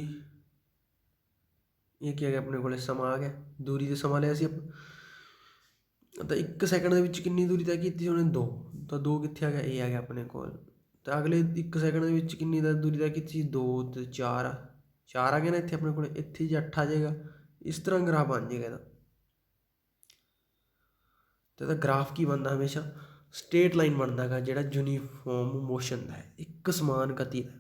ਇਹ ਕੀ ਆ ਗਿਆ ਆਪਣੇ ਕੋਲ, ਸਮਾਂ ਆ ਗਿਆ, ਦੂਰੀ ਤੇ ਸਮਾਂ ਲਿਆ ਸੀ ਆਪਾਂ। ਤਾਂ 1 ਸੈਕਿੰਡ ਦੇ ਵਿੱਚ ਕਿੰਨੀ ਦੂਰੀ ਤੈਅ ਕੀਤੀ ਉਹਨੇ, 2, ਤਾਂ 2 ਕਿੱਥੇ ਆ ਗਿਆ, ਇਹ ਆ ਗਿਆ ਆਪਣੇ ਕੋਲ। ਤਾਂ ਅਗਲੇ 1 ਸੈਕਿੰਡ ਦੇ ਵਿੱਚ ਕਿੰਨੀ ਦੂਰੀ ਤੈਅ ਕੀਤੀ ਸੀ, 2 ਅਤੇ 4 ਆ ਗਿਆ ਨਾ ਇੱਥੇ ਆਪਣੇ ਕੋਲ, ਇੱਥੇ ਜੇ 8 ਆ ਜਾਏਗਾ। ਇਸ ਤਰ੍ਹਾਂ ਗ੍ਰਾਫ ਬਣ ਜਾਏਗਾ ਇਹਦਾ। ਅਤੇ ਇਹਦਾ ਗ੍ਰਾਫ ਕੀ ਬਣਦਾ, ਹਮੇਸ਼ਾ ਸਟੇਟ ਲਾਈਨ ਬਣਦਾ ਹੈਗਾ, ਜਿਹੜਾ ਯੂਨੀਫਾਰਮ ਮੋਸ਼ਨ ਦਾ ਹੈ, ਇੱਕ ਸਮਾਨ ਗਤੀ ਦਾ।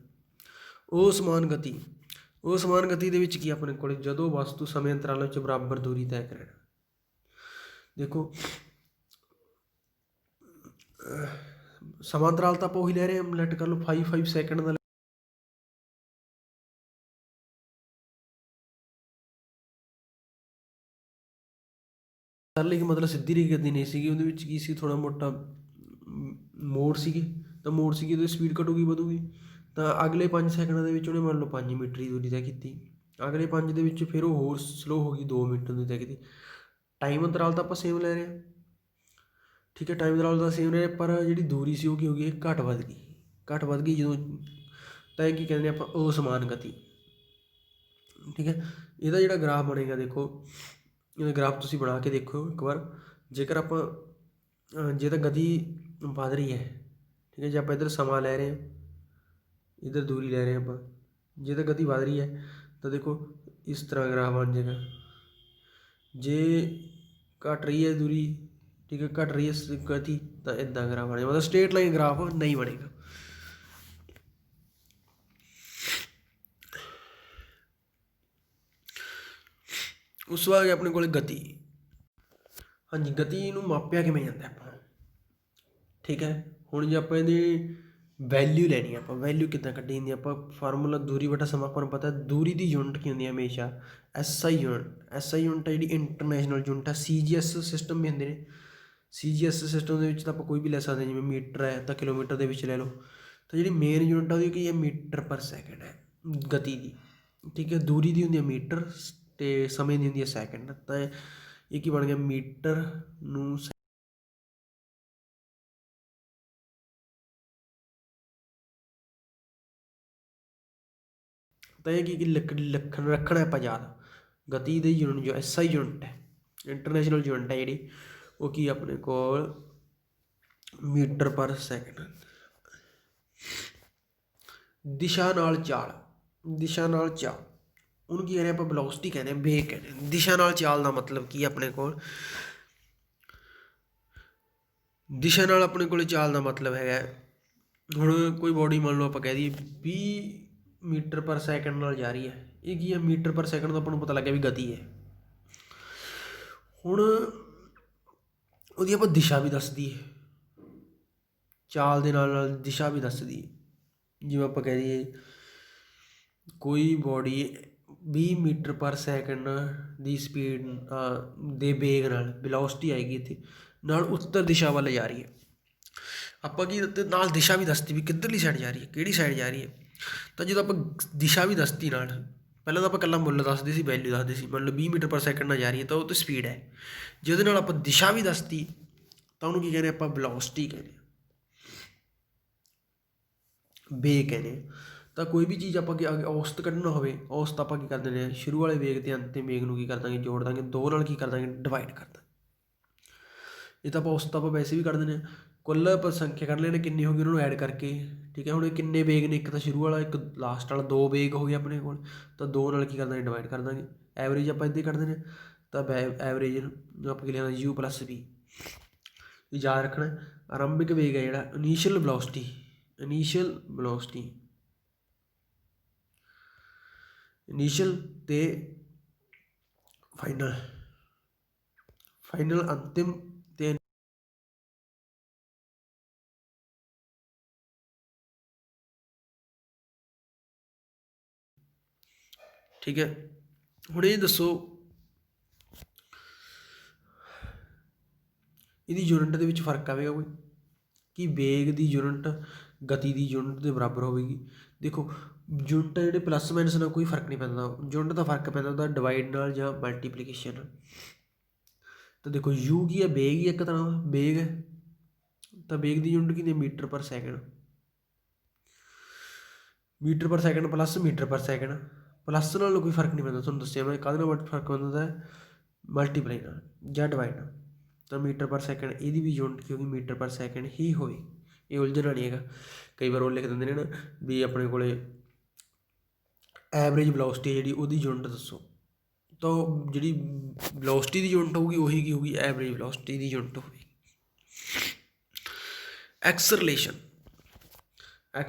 ਉਹ ਸਮਾਨ ਗਤੀ ਦੇ ਵਿੱਚ ਕੀ ਆਪਣੇ ਕੋਲ, ਜਦੋਂ ਵਸਤੂ ਸਮੇਂ ਅੰਤਰਾਲ ਵਿੱਚ ਬਰਾਬਰ ਦੂਰੀ ਤੈਅ ਕਰਨ। ਦੇਖੋ ਸਮਾਂ ਅੰਤਰਾਲ ਤਾਂ ਆਪਾਂ ਉਹੀ ਲੈ ਰਹੇ ਹਾਂ, ਲੈਟ ਕਰ ਲਓ 5 ਸੈਕਿੰਡ ਦਾ ਕਰ ਲਈ, ਮਤਲਬ ਸਿੱਧੀ ਰਹੀ ਗਤੀ ਨਹੀਂ ਸੀਗੀ, ਉਹਦੇ ਵਿੱਚ ਕੀ ਸੀ, ਥੋੜ੍ਹਾ ਮੋਟਾ ਮੋੜ ਸੀਗੇ, ਤਾਂ ਮੋੜ ਸੀਗੀ ਉਹਦੀ ਸਪੀਡ ਘਟੂਗੀ ਵਧੂਗੀ। ਤਾਂ ਅਗਲੇ 5 ਸੈਕਿੰਡਾਂ ਦੇ ਵਿੱਚ ਉਹਨੇ ਮੰਨ ਲਓ 5 ਮੀਟਰ ਦੀ ਦੂਰੀ ਤੈਅ ਕੀਤੀ, ਅਗਲੇ 5 ਦੇ ਵਿੱਚ ਫਿਰ ਉਹ ਹੋਰ ਸਲੋ ਹੋ ਗਈ, 2 ਮੀਟਰ ਦੀ ਤੈਅ ਕੀਤੀ। ਟਾਈਮ ਅੰਤਰਾਲ ਤਾਂ ਆਪਾਂ ਸੇਮ ਲੈ ਰਹੇ ਹਾਂ, ਠੀਕ ਹੈ, ਟਾਈਮ ਅੰਤਰਾਲ ਤਾਂ ਸੇਮ ਲੈ ਰਹੇ, ਪਰ ਜਿਹੜੀ ਦੂਰੀ ਸੀ ਉਹ ਕੀ ਹੋ ਗਈ, ਘੱਟ ਵੱਧ ਗਈ ਜਦੋਂ। ਤਾਂ ਇਹ ਕੀ ਕਹਿੰਦੇ ਆਪਾਂ, ਅਸਮਾਨ ਗਤੀ। ਠੀਕ ਹੈ, ਇਹਦਾ ਜਿਹੜਾ ਗ੍ਰਾਫ ਬਣੇਗਾ, ਦੇਖੋ ਇਹਦਾ ਗ੍ਰਾਫ ਤੁਸੀਂ ਬਣਾ ਕੇ ਦੇਖੋ ਇੱਕ ਵਾਰ। ਜੇਕਰ ਆਪਾਂ ਜੇ ਤਾਂ ਗਤੀ ਵੱਧ ਰਹੀ ਹੈ, ਠੀਕ ਹੈ, ਜੇ ਆਪਾਂ ਇੱਧਰ ਸਮਾਂ ਲੈ ਰਹੇ ਹਾਂ, ਇੱਧਰ ਦੂਰੀ ਲੈ ਰਹੇ ਹਾਂ ਆਪਾਂ, ਜੇ ਤਾਂ ਗਤੀ ਵੱਧ ਰਹੀ ਹੈ ਤਾਂ ਦੇਖੋ ਇਸ ਤਰ੍ਹਾਂ ਗ੍ਰਾਫ ਬਣ ਜਾਏਗਾ। ਜੇ ਘਟ ਰਹੀ ਹੈ ਦੂਰੀ, ਠੀਕ ਹੈ, ਘਟ ਰਹੀ ਹੈ ਗਤੀ, ਤਾਂ ਇੱਦਾਂ ਗ੍ਰਾਫ ਬਣੇਗਾ, ਮਤਲਬ ਸਟੇਟ ਲਾਈਨ ਗ੍ਰਾਫ ਨਹੀਂ ਬਣੇਗਾ। ਉਸ ਤੋਂ ਬਾਅਦ ਆਪਣੇ ਕੋਲ ਗਤੀ। ਹਾਂਜੀ, ਗਤੀ ਨੂੰ ਮਾਪਿਆ ਕਿਵੇਂ ਜਾਂਦਾ ਆਪਾਂ, ਠੀਕ ਹੈ। ਹੁਣ ਜੇ ਆਪਾਂ ਇਹਦੀ ਵੈਲਿਊ ਲੈਣੀ, ਆਪਾਂ ਵੈਲਿਊ ਕਿੱਦਾਂ ਕੱਢੀ ਜਾਂਦੀ, ਆਪਾਂ ਫਾਰਮੂਲਾ ਦੂਰੀ ਬਟਾ ਸਮਾਂ, ਆਪਾਂ ਨੂੰ ਪਤਾ ਦੂਰੀ ਦੀ ਯੂਨਿਟ ਕੀ ਹੁੰਦੀ ਹੈ ਹਮੇਸ਼ਾ, SI ਯੂਨਿਟ ਹੈ ਜਿਹੜੀ ਇੰਟਰਨੈਸ਼ਨਲ ਯੂਨਿਟ ਹੈ। CGS ਸਿਸਟਮ ਵੀ ਹੁੰਦੇ ਨੇ, CGS ਸਿਸਟਮ ਦੇ ਵਿੱਚ ਤਾਂ ਆਪਾਂ ਕੋਈ ਵੀ ਲੈ ਸਕਦੇ, ਜਿਵੇਂ ਮੀਟਰ ਹੈ ਤਾਂ ਕਿਲੋਮੀਟਰ ਦੇ ਵਿੱਚ ਲੈ ਲਓ। ਤਾਂ ਜਿਹੜੀ ਮੇਨ ਯੂਨਿਟ ਆ ਉਹਦੀ ਕੀ ਹੈ, ਮੀਟਰ ਪਰ ਸੈਕਿੰਡ ਹੈ ਗਤੀ ਦੀ, ਠੀਕ ਹੈ। ਦੂਰੀ ਦੀ ਹੁੰਦੀ ਹੈ ਮੀਟਰ, ਅਤੇ ਸਮੇਂ ਦੀ ਹੁੰਦੀ ਹੈ ਸੈਕਿੰਡ। ਤਾਂ ਇਹ ਕੀ ਬਣ ਗਿਆ, ਮੀਟਰ ਨੂੰ ਤਾਂ ਇਹ ਕੀ ਰੱਖਣਾ ਆਪਾਂ ਯਾਦ, ਗਤੀ ਦੀ ਯੂਨਿਟ ਜੋ SI ਯੂਨਿਟ ਹੈ, ਇੰਟਰਨੈਸ਼ਨਲ ਯੂਨਿਟ ਹੈ ਜਿਹੜੀ, ਉਹ ਕੀ ਆਪਣੇ ਕੋਲ ਮੀਟਰ ਪਰ ਸੈਕਿੰਡ। ਦਿਸ਼ਾ ਨਾਲ ਚਾਲ ਉਹਨੂੰ ਕੀ ਕਹਿੰਦੇ ਆਪਾਂ, ਵੈਲੋਸਿਟੀ ਕਹਿੰਦੇ ਹਾਂ, ਵੇਗ ਕਹਿੰਦੇ ਹਾਂ। ਦਿਸ਼ਾ ਨਾਲ ਚਾਲ ਦਾ ਮਤਲਬ ਕੀ ਆਪਣੇ ਕੋਲ, ਦਿਸ਼ਾ ਨਾਲ ਆਪਣੇ ਕੋਲ ਚਾਲ ਦਾ ਮਤਲਬ ਹੈਗਾ, ਹੁਣ ਕੋਈ ਬੋਡੀ ਮੰਨ ਲਓ ਆਪਾਂ ਕਹਿ ਦਈਏ 20 ਮੀਟਰ ਪਰ ਸੈਕਿੰਡ ਨਾਲ ਜਾ ਰਹੀ ਹੈ, ਇਹ ਕੀ ਹੈ, ਮੀਟਰ ਪਰ ਸੈਕਿੰਡ ਤੋਂ ਆਪਾਂ ਨੂੰ ਪਤਾ ਲੱਗਿਆ ਵੀ ਗਤੀ ਹੈ। ਹੁਣ ਉਹਦੀ ਆਪਾਂ ਦਿਸ਼ਾ ਵੀ ਦੱਸਦੀ ਹੈ, ਚਾਲ ਦੇ ਨਾਲ ਦਿਸ਼ਾ ਵੀ ਦੱਸਦੀ ਹੈ। ਜਿਵੇਂ ਆਪਾਂ ਕਹਿ ਦਈਏ ਕੋਈ ਬੋਡੀ 20 ਮੀਟਰ ਪਰ ਸੈਕਿੰਡ ਦੀ ਸਪੀਡ ਦੇ ਵੇਗ ਨਾਲ, ਵੈਲੋਸਿਟੀ ਆਏਗੀ ਇੱਥੇ, ਨਾਲ ਉੱਤਰ ਦਿਸ਼ਾ ਵੱਲ ਜਾ ਰਹੀ ਹੈ। ਆਪਾਂ ਕੀ ਨਾਲ ਦਿਸ਼ਾ ਵੀ ਦੱਸਦੀ ਵੀ ਕਿੱਧਰਲੀ ਸਾਈਡ ਜਾ ਰਹੀ ਹੈ, ਕਿਹੜੀ ਸਾਈਡ ਜਾ ਰਹੀ ਹੈ। ਤਾਂ ਜਦੋਂ ਆਪਾਂ ਦਿਸ਼ਾ ਵੀ ਦੱਸਦੀ ਨਾਲ, ਪਹਿਲਾਂ ਤਾਂ ਆਪਾਂ ਇਕੱਲਾ ਮੁੱਲ ਦੱਸਦੇ ਸੀ, ਵੈਲਿਊ ਦੱਸਦੇ ਸੀ, ਮਤਲਬ 20 ਮੀਟਰ ਪਰ ਸੈਕਿੰਡ ਨਾਲ ਜਾ ਰਹੀ ਹੈ ਤਾਂ ਉਹ ਤਾਂ ਸਪੀਡ ਹੈ। ਜੇ ਉਹਦੇ ਨਾਲ ਆਪਾਂ ਦਿਸ਼ਾ ਵੀ ਦੱਸਦੀ ਤਾਂ ਉਹਨੂੰ ਕੀ ਕਹਿੰਦੇ ਆਪਾਂ, ਵੈਲੋਸਿਟੀ ਕਹਿੰਦੇ ਹਾਂ, ਵੇਗ ਕਹਿੰਦੇ ਹਾਂ। ਤਾਂ ਕੋਈ ਵੀ ਚੀਜ਼ ਆਪਾਂ ਔਸਤ ਕੱਢਣਾ ਹੋਵੇ, ਔਸਤ ਆਪਾਂ ਕੀ ਕਰ ਦਿੰਦੇ ਹਾਂ, ਸ਼ੁਰੂ ਵਾਲੇ ਵੇਗ ਅਤੇ ਅੰਤਿਮ ਵੇਗ ਨੂੰ ਕੀ ਕਰ ਦਾਂਗੇ, ਜੋੜ ਦਾਂਗੇ, 2 ਨਾਲ ਕੀ ਕਰ ਦਾਂਗੇ, ਡਿਵਾਈਡ ਕਰ ਦਾਂਗੇ। ਇਹ ਤਾਂ ਆਪਾਂ ਔਸਤ ਆਪਾਂ ਵੈਸੇ ਵੀ ਕੱਢ ਦਿੰਦੇ ਹਾਂ, ਕੁੱਲ ਆਪਾਂ ਸੰਖਿਆ ਕੱਢ ਲੈਣੇ ਕਿੰਨੀ ਹੋ ਗਈ, ਉਹਨਾਂ ਨੂੰ ਐਡ ਕਰਕੇ, ठीक है। हुण किन्ने बेग ने, एक तो शुरू वाला एक लास्ट वाला, 2 बेग हो गए अपने कोल, तो 2 नाल की कर देंगे डिवाइड कर देंगे। एवरेज आप इदां ही कढ देने, तो एवरेज आप की लिखना U + B। याद रखना आरंभिक वेग है जिहड़ा इनीशियल वेलोसिटी, इनीशियल ते फाइनल अंतिम ते ठीक है। हुण ये दसो ਇਹਦੀ ਯੂਨਿਟ ਦੇ ਵਿੱਚ ਫਰਕ ਆਵੇਗਾ ਕੋਈ, ਕਿ ਵੇਗ ਦੀ ਯੂਨਿਟ ਗਤੀ ਦੀ ਯੂਨਿਟ ਦੇ ਬਰਾਬਰ ਹੋਵੇਗੀ। ਦੇਖੋ ਯੂਨਿਟ ਜਿਹੜੇ ਪਲੱਸ ਮਾਈਨਸ ਨਾਲ ਕੋਈ ਫਰਕ ਨਹੀਂ ਪੈਂਦਾ, ਯੂਨਿਟ ਦਾ ਫਰਕ ਪੈਂਦਾ ਉਹਦਾ ਡਿਵਾਈਡ ਨਾਲ ਜਾਂ ਮਲਟੀਪਲੀਕੇਸ਼ਨ ਨਾਲ। ਤਾਂ ਦੇਖੋ ਯੂ ਕੀ ਹੈ, ਵੇਗ ਹੀ ਇੱਕ ਤਰ੍ਹਾਂ ਦਾ ਵੇਗ ਹੈ, ਤਾਂ ਵੇਗ ਦੀ ਯੂਨਿਟ ਕੀ ਹੈ, metre per second plus metre per second. Plus ਨਾਲ ਕੋਈ ਫਰਕ ਨਹੀਂ ਪੈਂਦਾ, ਤੁਹਾਨੂੰ ਦੱਸਿਆ ਮੈਂ ਕਾਹਦੇ ਨਾਲ ਫਰਕ ਪੈਂਦਾ, ਮਲਟੀਪਲਾਈ ਨਾਲ ਜਾਂ ਡਿਵਾਈਡ ਨਾਲ। ਤਾਂ ਮੀਟਰ ਪਰ ਸੈਕਿੰਡ ਇਹਦੀ ਵੀ ਯੂਨਿਟ ਕਿਉਂਕਿ ਮੀਟਰ ਪਰ ਸੈਕਿੰਡ ਹੀ ਹੋਵੇ, ਇਹ ਉਲਝਣਾ ਨਹੀਂ ਹੈਗਾ। ਕਈ ਵਾਰ ਉਹ ਲਿਖ ਦਿੰਦੇ ਨੇ ਨਾ ਵੀ ਆਪਣੇ ਕੋਲ ਐਵਰੇਜ ਵੈਲੋਸਿਟੀ ਜਿਹੜੀ ਉਹਦੀ ਯੂਨਿਟ ਦੱਸੋ, ਤਾਂ ਜਿਹੜੀ ਵੈਲੋਸਿਟੀ ਦੀ ਯੂਨਿਟ ਹੋਊਗੀ ਉਹੀ ਕੀ ਹੋਊਗੀ, ਐਵਰੇਜ ਵੈਲੋਸਿਟੀ ਦੀ ਯੂਨਿਟ ਹੋਵੇਗੀ। ਐਕਸਲਰੇਸ਼ਨ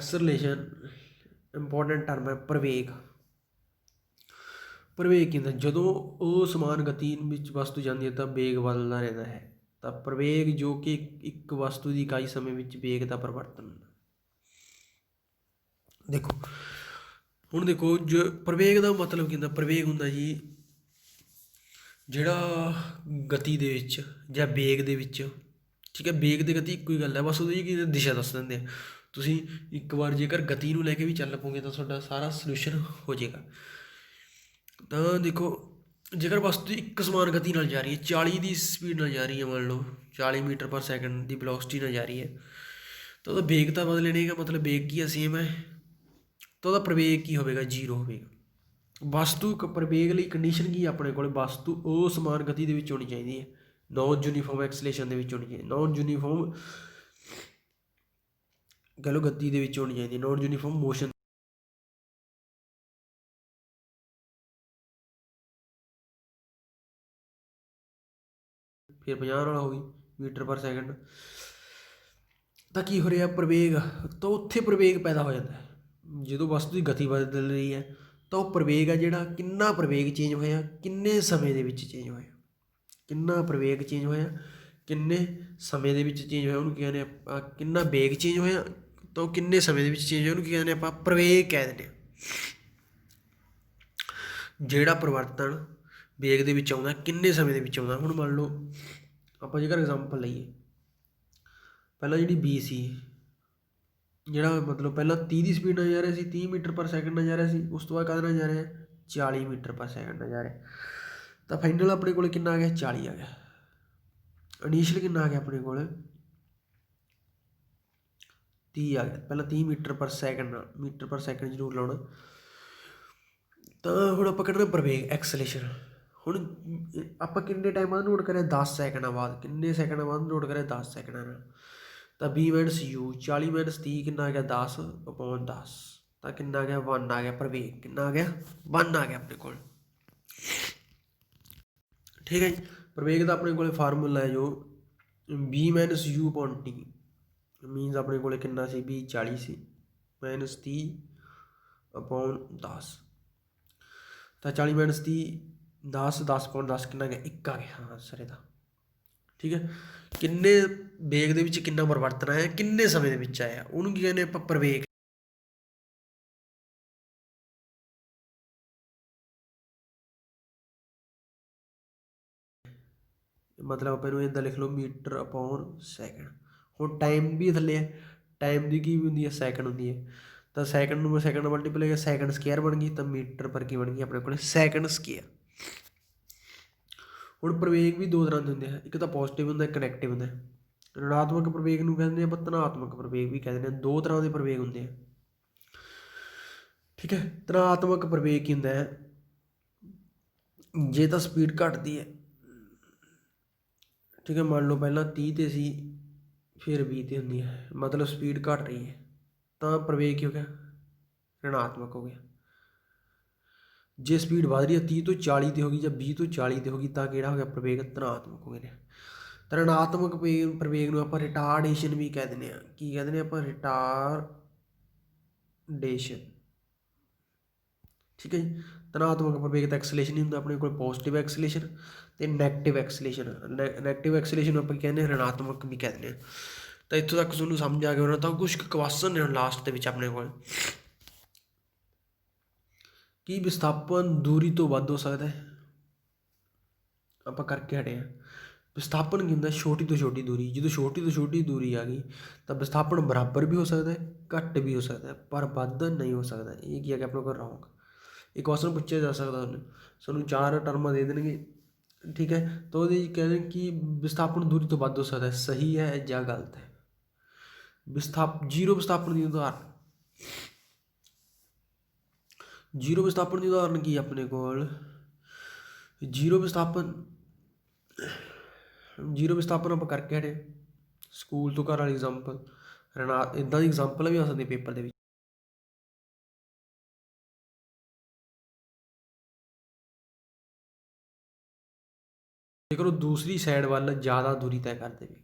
ਇੰਪੋਰਟੈਂਟ ਟਰਮ ਹੈ। ਪ੍ਰਵੇਗ ਕੀ ਹੁੰਦਾ, ਜਦੋਂ ਉਹ ਸਮਾਨ ਗਤੀ ਵਿੱਚ ਵਸਤੂ ਜਾਂਦੀ ਹੈ ਤਾਂ ਵੇਗ ਬਦਲਦਾ ਰਹਿੰਦਾ ਹੈ। ਤਾਂ ਪ੍ਰਵੇਗ ਜੋ ਕਿ ਇੱਕ ਵਸਤੂ ਦੀ ਇਕਾਈ ਸਮੇਂ ਵਿੱਚ ਵੇਗ ਦਾ ਪਰਿਵਰਤਨ ਹੁੰਦਾ। ਦੇਖੋ ਹੁਣ ਦੇਖੋ ਪ੍ਰਵੇਗ ਦਾ ਮਤਲਬ ਕੀ ਹੁੰਦਾ, ਪ੍ਰਵੇਗ ਹੁੰਦਾ ਜੀ ਜਿਹੜਾ ਗਤੀ ਦੇ ਵਿੱਚ ਜਾਂ ਵੇਗ ਦੇ ਵਿੱਚ, ਠੀਕ ਹੈ, ਵੇਗ ਅਤੇ ਗਤੀ ਇੱਕੋ ਹੀ ਗੱਲ ਹੈ, ਬਸ ਉਹਦੀ ਕੀ ਦਿਸ਼ਾ ਦੱਸ ਦਿੰਦੇ ਆ। ਤੁਸੀਂ ਇੱਕ ਵਾਰ ਜੇਕਰ ਗਤੀ ਨੂੰ ਲੈ ਕੇ ਵੀ ਚੱਲ ਪਓਗੇ ਤਾਂ ਤੁਹਾਡਾ ਸਾਰਾ ਸਲਿਊਸ਼ਨ ਹੋ ਜਾਏਗਾ। ਤਾਂ ਦੇਖੋ ਜੇਕਰ ਵਸਤੂ ਇੱਕ ਸਮਾਨ ਗਤੀ ਨਾਲ ਜਾ ਰਹੀ ਹੈ, 40 ਦੀ ਸਪੀਡ ਨਾਲ ਜਾ ਰਹੀ ਹੈ, ਮੰਨ ਲਓ 40 ਮੀਟਰ ਪਰ ਸੈਕਿੰਡ ਦੀ ਵੈਲੋਸਿਟੀ ਨਾਲ ਜਾ ਰਹੀ ਹੈ, ਤਾਂ ਉਹਦਾ ਵੇਗ ਤਾਂ ਬਦਲ ਲੈਣੇਗਾ, ਮਤਲਬ ਵੇਗ ਕੀ ਹੈ, ਸੇਮ ਹੈ, ਤਾਂ ਉਹਦਾ ਪ੍ਰਵੇਗ ਕੀ ਹੋਵੇਗਾ, 0 ਹੋਵੇਗਾ। ਵਸਤੂ ਪ੍ਰਵੇਗ ਲਈ ਕੰਡੀਸ਼ਨ ਕੀ ਆਪਣੇ ਕੋਲ, ਵਸਤੂ ਉਹ ਸਮਾਨ ਗਤੀ ਦੇ ਵਿੱਚ ਹੋਣੀ ਚਾਹੀਦੀ ਹੈ, ਨੋਨ ਯੂਨੀਫਾਰਮ ਐਕਸਲੇਸ਼ਨ ਦੇ ਵਿੱਚ ਹੋਣੀ ਚਾਹੀਦੀ, ਨੋਨ ਯੂਨੀਫਾਰਮ ਕਹਿ ਲਓ ਗਤੀ ਦੇ ਵਿੱਚ ਹੋਣੀ ਚਾਹੀਦੀ, ਨੋਨ ਯੂਨੀਫਾਰਮ ਮੋਸ਼ਨ। ਫਿਰ 50 ਨਾਲ ਹੋ ਗਈ ਮੀਟਰ ਪਰ ਸੈਕਿੰਡ। ਤਾਂ ਕੀ ਹੋ ਰਿਹਾ, ਪ੍ਰਵੇਗ, ਤਾਂ ਉੱਥੇ ਪ੍ਰਵੇਗ ਪੈਦਾ ਹੋ ਜਾਂਦਾ ਹੈ ਜਦੋਂ ਵਸਤੂ ਦੀ ਗਤੀ ਬਦਲ ਰਹੀ ਹੈ। ਤਾਂ ਉਹ ਪ੍ਰਵੇਗ ਹੈ ਜਿਹੜਾ, ਕਿੰਨਾ ਪ੍ਰਵੇਗ ਚੇਂਜ ਹੋਇਆ, ਕਿੰਨੇ ਸਮੇਂ ਦੇ ਵਿੱਚ ਚੇਂਜ ਹੋਇਆ, ਕਿੰਨਾ ਪ੍ਰਵੇਗ ਚੇਂਜ ਹੋਇਆ, ਕਿੰਨੇ ਸਮੇਂ ਦੇ ਵਿੱਚ ਚੇਂਜ ਹੋਇਆ, ਉਹਨੂੰ ਕੀ ਕਹਿੰਦੇ ਆਪਾਂ, ਕਿੰਨਾ ਵੇਗ ਚੇਂਜ ਹੋਇਆ, ਤਾਂ ਉਹ ਕਿੰਨੇ ਸਮੇਂ ਦੇ ਵਿੱਚ ਚੇਂਜ ਹੋਇਆ, ਉਹਨੂੰ ਕੀ ਕਹਿੰਦੇ ਆਪਾਂ, ਪ੍ਰਵੇਗ ਕਹਿ ਦਿੰਦੇ ਹਾਂ। ਜਿਹੜਾ ਪਰਿਵਰਤਨ ਵੇਗ ਦੇ ਵਿੱਚ ਆਉਂਦਾ ਕਿੰਨੇ ਸਮੇਂ ਦੇ ਵਿੱਚ ਆਉਂਦਾ। ਹੁਣ ਮੰਨ ਲਓ ਆਪਾਂ ਜੇਕਰ ਐਗਜ਼ਾਮਪਲ ਲਈਏ, ਪਹਿਲਾਂ ਜਿਹੜੀ B ਸੀ, ਜਿਹੜਾ ਮਤਲਬ ਪਹਿਲਾਂ 30 ਦੀ ਸਪੀਡ ਨਾਲ ਜਾ ਰਿਹਾ ਸੀ, 30 ਮੀਟਰ ਪਰ ਸੈਕਿੰਡ ਨਾਲ ਜਾ ਰਿਹਾ ਸੀ, ਉਸ ਤੋਂ ਬਾਅਦ ਕਾਹਦੇ ਨਾਲ ਜਾ ਰਿਹਾ, 40 ਮੀਟਰ ਪਰ ਸੈਕਿੰਡ ਨਾਲ ਜਾ ਰਿਹਾ। ਤਾਂ ਫਾਈਨਲ ਆਪਣੇ ਕੋਲ ਕਿੰਨਾ ਆ ਗਿਆ, 40 ਆ ਗਿਆ। ਇਨੀਸ਼ੀਅਲ ਕਿੰਨਾ ਆ ਗਿਆ ਆਪਣੇ ਕੋਲ, 30 ਆ ਗਿਆ। ਪਹਿਲਾਂ 30 ਮੀਟਰ ਪਰ ਸੈਕਿੰਡ ਨਾਲ, ਮੀਟਰ ਪਰ ਸੈਕਿੰਡ ਜ਼ਰੂਰ ਲਾਉਣਾ। ਤਾਂ ਹੁਣ ਆਪਾਂ ਕੱਢਣਾ ਪ੍ਰਵੇਗ, ਐਕਸਲੇਸ਼ਨ। ਹੁਣ ਆਪਾਂ ਕਿੰਨੇ ਟਾਈਮ ਬਾਅਦ ਨੋਟ ਕਰਿਆ, 10 ਸੈਕਿੰਡਾਂ ਬਾਅਦ। ਕਿੰਨੇ ਸੈਕਿੰਡਾਂ ਬਾਅਦ ਨੋਟ ਕਰਿਆ, 10 ਸੈਕਿੰਡਾਂ ਨਾਲ। ਤਾਂ B - U, 40 - 30 ਕਿੰਨਾ ਆ ਗਿਆ, 10/10। ਤਾਂ ਕਿੰਨਾ ਆ ਗਿਆ, 1 ਆ ਗਿਆ। ਪ੍ਰਵੇਗ ਕਿੰਨਾ ਆ ਗਿਆ, 1 ਆ ਗਿਆ ਆਪਣੇ ਕੋਲ, ਠੀਕ ਹੈ ਜੀ। ਪ੍ਰਵੇਗ ਦਾ ਆਪਣੇ ਕੋਲ ਫਾਰਮੂਲਾ ਹੈ ਜੋ B - U/T ਮੀਨਸ ਆਪਣੇ ਕੋਲ ਕਿੰਨਾ ਸੀ, B 40 ਸੀ, -30/10। ਤਾਂ 40 - 30 10, 10/10 ਕਿੰਨਾ ਗਿਆ, 1 ਆ ਗਿਆ ਆਨਸਰ ਇਹਦਾ, ਠੀਕ ਹੈ। ਕਿੰਨੇ ਵੇਗ ਦੇ ਵਿੱਚ ਕਿੰਨਾ ਪਰਿਵਰਤਨ ਆਇਆ, ਕਿੰਨੇ ਸਮੇਂ ਦੇ ਵਿੱਚ ਆਇਆ, ਉਹਨੂੰ ਕੀ ਕਹਿੰਦੇ ਆਪਾਂ, ਪ੍ਰਵੇਗ। ਮਤਲਬ ਆਪਾਂ ਇਹਨੂੰ ਇੱਦਾਂ ਲਿਖ ਲਓ, ਮੀਟਰ/ਸੈਕਿੰਡ। ਹੁਣ ਟਾਈਮ ਵੀ ਥੱਲੇ ਹੈ, ਟਾਈਮ ਦੀ ਕੀ ਹੁੰਦੀ ਹੈ, ਸੈਕਿੰਡ ਹੁੰਦੀ ਹੈ। ਤਾਂ ਸੈਕਿੰਡ ਨੂੰ ਸੈਕਿੰਡ ਨਾਲ ਮਲਟੀਪਲਾਈ ਕਰ, ਸੈਕਿੰਡ ਸਕੁਏਅਰ ਬਣ ਗਈ, ਤਾਂ ਮੀਟਰ ਪਰ ਕੀ ਬਣ ਗਈ ਆਪਣੇ ਕੋਲ, ਸੈਕਿੰਡ ਸਕੁਏਅਰ। ਹੁਣ ਪ੍ਰਵੇਗ ਵੀ 2 ਤਰ੍ਹਾਂ ਦੇ ਹੁੰਦੇ ਆ, ਇੱਕ ਤਾਂ ਪੋਜ਼ੀਟਿਵ ਹੁੰਦਾ, ਇੱਕ ਨੈਗੇਟਿਵ ਹੁੰਦਾ। ਰਿਣਾਤਮਕ ਪ੍ਰਵੇਗ ਨੂੰ ਕਹਿੰਦੇ ਆਪਾਂ ਧਨਾਤਮਕ ਪ੍ਰਵੇਗ ਵੀ ਕਹਿੰਦੇ ਨੇ, 2 ਤਰ੍ਹਾਂ ਦੇ ਪ੍ਰਵੇਗ ਹੁੰਦੇ ਆ, ਠੀਕ ਹੈ। ਧਨਾਤਮਕ ਪ੍ਰਵੇਗ ਕੀ ਹੁੰਦਾ ਹੈ, ਜੇ ਤਾਂ ਸਪੀਡ ਘੱਟਦੀ ਹੈ, ਠੀਕ ਹੈ, ਮੰਨ ਲਓ ਪਹਿਲਾਂ 30 'ਤੇ ਸੀ, ਫਿਰ 20 'ਤੇ ਹੁੰਦੀ ਹੈ, ਮਤਲਬ ਸਪੀਡ ਘੱਟ ਰਹੀ ਹੈ, ਤਾਂ ਪ੍ਰਵੇਗ ਕੀ ਹੋ ਗਿਆ, ਰਿਣਾਤਮਕ ਹੋ ਗਿਆ। ਜੇ ਸਪੀਡ ਵੱਧ ਰਹੀ ਹੈ 30 ਤੋਂ 40 'ਤੇ ਹੋ ਗਈ ਜਾਂ 20 ਤੋਂ 40 'ਤੇ ਹੋ ਗਈ ਤਾਂ ਕਿਹੜਾ ਹੋ ਗਿਆ, ਪ੍ਰਵੇਗ ਧਨਾਤਮਕ ਹੋ ਗਿਆ। ਤਾਂ ਰਿਣਾਤਮਕ ਪ੍ਰਵੇਗ ਨੂੰ ਆਪਾਂ ਰਿਟਾਰਡੇਸ਼ਨ ਵੀ ਕਹਿ ਦਿੰਦੇ ਹਾਂ। ਕੀ ਕਹਿ ਦਿੰਦੇ ਆਪਾਂ, ਰਿਟਾਰਡੇਸ਼ਨ। ਠੀਕ ਹੈ ਜੀ। ਧਨਾਤਮਕ ਪ੍ਰਵੇਗ ਤਾਂ ਐਕਸਲੇਸ਼ਨ ਹੀ ਹੁੰਦਾ ਆਪਣੇ ਕੋਲ, ਪੋਜ਼ੀਟਿਵ ਐਕਸਲੇਸ਼ਨ ਅਤੇ ਨੈਗੇਟਿਵ ਐਕਸਲੇਸ਼ਨ। ਨੈਗੇਟਿਵ ਐਕਸਲੇਸ਼ਨ ਨੂੰ ਆਪਾਂ ਕਹਿੰਦੇ ਰਿਣਾਤਮਕ ਵੀ ਕਹਿ ਦਿੰਦੇ ਹਾਂ। ਤਾਂ ਇੱਥੋਂ ਤੱਕ ਤੁਹਾਨੂੰ ਸਮਝ ਆ ਗਿਆ ਹੋਣਾ। ਤਾਂ ਕੁਛ ਕੁ ਕੁਐਸਚਨ ਨੇ ਲਾਸਟ ਦੇ ਵਿੱਚ ਆਪਣੇ ਕੋਲ, ਕੀ ਵਿਸਥਾਪਨ ਦੂਰੀ ਤੋਂ ਵੱਧ ਹੋ ਸਕਦਾ ਹੈ, ਆਪਾਂ ਕਰਕੇ ਹਟੇ ਹਾਂ। ਵਿਸਥਾਪਨ ਕੀ ਹੁੰਦਾ, ਛੋਟੀ ਤੋਂ ਛੋਟੀ ਦੂਰੀ। ਜਦੋਂ ਛੋਟੀ ਤੋਂ ਛੋਟੀ ਦੂਰੀ ਆ ਗਈ ਤਾਂ ਵਿਸਥਾਪਨ ਬਰਾਬਰ ਵੀ ਹੋ ਸਕਦਾ ਹੈ, ਘੱਟ ਵੀ ਹੋ ਸਕਦਾ ਹੈ, ਪਰ ਵੱਧ ਨਹੀਂ ਹੋ ਸਕਦਾ। ਇਹ ਕੀ ਹੈ ਕਿ ਆਪਣੇ ਕੋਲ ਰੌਂਗ। ਇਹ ਕੁਐਸਚਨ ਪੁੱਛਿਆ ਜਾ ਸਕਦਾ ਤੁਹਾਨੂੰ 4 ਟਰਮਾਂ ਦੇ ਦੇਣਗੇ, ਠੀਕ ਹੈ। ਤਾਂ ਉਹਦੇ ਕਹਿੰਦੇ ਕਿ ਵਿਸਥਾਪਨ ਦੂਰੀ ਤੋਂ ਵੱਧ ਹੋ ਸਕਦਾ, ਸਹੀ ਹੈ ਜਾਂ ਗਲਤ ਹੈ। ਜ਼ੀਰੋ ਵਿਸਥਾਪਨ ਦੀ ਉਦਾਹਰਨ, ਜ਼ੀਰੋ ਵਿਸਥਾਪਨ ਦੀ ਉਦਾਹਰਨ ਕੀ ਆਪਣੇ ਕੋਲ, ਜ਼ੀਰੋ ਵਿਸਥਾਪਨ ਆਪਾਂ ਕਰਕੇ ਹਟੇ ਸਕੂਲ ਤੋਂ ਘਰ ਵਾਲੀ ਐਗਜ਼ਾਮਪਲ। ਇੱਦਾਂ ਦੀ ਐਗਜ਼ਾਮਪਲ ਵੀ ਆ ਸਕਦੀ ਪੇਪਰ ਦੇ ਵਿੱਚ। ਜੇਕਰ ਉਹ ਦੂਸਰੀ ਸਾਈਡ ਵੱਲ ਜ਼ਿਆਦਾ ਦੂਰੀ ਤੈਅ ਕਰ ਦੇਵੇ,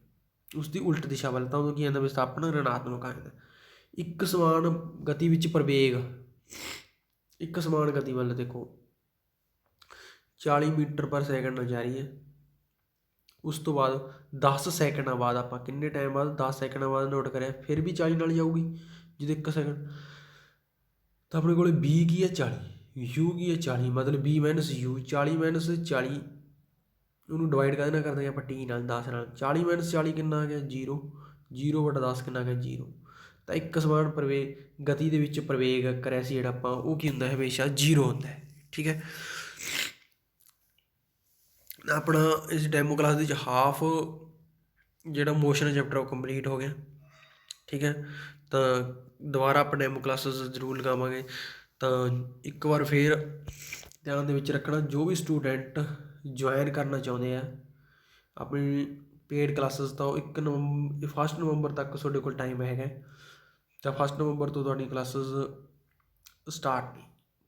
ਉਸਦੀ ਉਲਟ ਦਿਸ਼ਾ ਵੱਲ, ਤਾਂ ਉਦੋਂ ਕੀ ਆਉਂਦਾ, ਵਿਸਥਾਪਨ ਰਿਣਾਤਮਕ ਆ ਜਾਂਦਾ। ਇੱਕ ਸਮਾਨ ਗਤੀ ਵਿੱਚ ਪ੍ਰਵੇਗ, ਇੱਕ ਸਮਾਨ ਗਤੀ ਵੱਲ ਦੇਖੋ 40 ਮੀਟਰ ਪਰ ਸੈਕਿੰਡ ਜਾਰੀ ਹੈ। ਉਸ ਤੋਂ ਬਾਅਦ 10 ਸੈਕਿੰਡਾਂ ਬਾਅਦ, ਆਪਾਂ ਕਿੰਨੇ ਟਾਈਮ ਬਾਅਦ, 10 ਸੈਕਿੰਡਾਂ ਬਾਅਦ ਨੋਟ ਕਰਿਆ, ਫਿਰ ਵੀ 40 ਨਾਲ ਜਾਊਗੀ ਜਦੋਂ 1 ਸੈਕਿੰਡ। ਤਾਂ ਆਪਣੇ ਕੋਲ ਬੀ ਕੀ ਹੈ, 40, ਯੂ ਕੀ ਹੈ 40, ਮਤਲਬ ਬੀ ਮਾਈਨਸ ਯੂ, 40 ਮਾਈਨਸ 40, ਉਹਨੂੰ ਡਿਵਾਈਡ ਕਰ ਦੇਣਾ, ਕਰਦੇ ਆਪਾਂ ਟੀ ਨਾਲ, 10 ਨਾਲ। 40 ਮਾਈਨਸ 40 ਕਿੰਨਾ ਆ ਗਿਆ, 0, 0/10 ਕਿੰਨਾ ਆ ਗਿਆ, 0। ਤਾਂ ਇੱਕ ਸਮਾਨ ਪ੍ਰਵੇਗ ਗਤੀ ਦੇ ਵਿੱਚ ਪ੍ਰਵੇਗ ਕਰਿਆ ਸੀ ਜਿਹੜਾ ਆਪਾਂ, ਉਹ ਕੀ ਹੁੰਦਾ, ਹਮੇਸ਼ਾ 0 ਹੁੰਦਾ ਹੈ। ਠੀਕ ਹੈ। ਆਪਣਾ ਇਸ ਡੈਮੋ ਕਲਾਸ ਦੇ ਵਿੱਚ ਹਾਫ ਜਿਹੜਾ ਮੋਸ਼ਨ ਚੈਪਟਰ ਉਹ ਕੰਪਲੀਟ ਹੋ ਗਿਆ। ਠੀਕ ਹੈ। ਤਾਂ ਦੁਬਾਰਾ ਆਪਾਂ ਡੈਮੋ ਕਲਾਸਿਸ ਜ਼ਰੂਰ ਲਗਾਵਾਂਗੇ। ਤਾਂ ਇੱਕ ਵਾਰ ਫਿਰ ਧਿਆਨ ਦੇ ਵਿੱਚ ਰੱਖਣਾ, ਜੋ ਵੀ ਸਟੂਡੈਂਟ ਜੁਆਇਨ ਕਰਨਾ ਚਾਹੁੰਦੇ ਆ ਆਪਣੀ ਪੇਡ ਕਲਾਸਿਸ, ਤਾਂ ਉਹ 1 ਨਵੰਬਰ ਤੱਕ ਤੁਹਾਡੇ ਕੋਲ ਟਾਈਮ ਹੈਗਾ। ਤਾਂ 1 ਨਵੰਬਰ ਤੋਂ ਤੁਹਾਡੀ ਕਲਾਸਿਸ ਸਟਾਰਟ ਨੇ।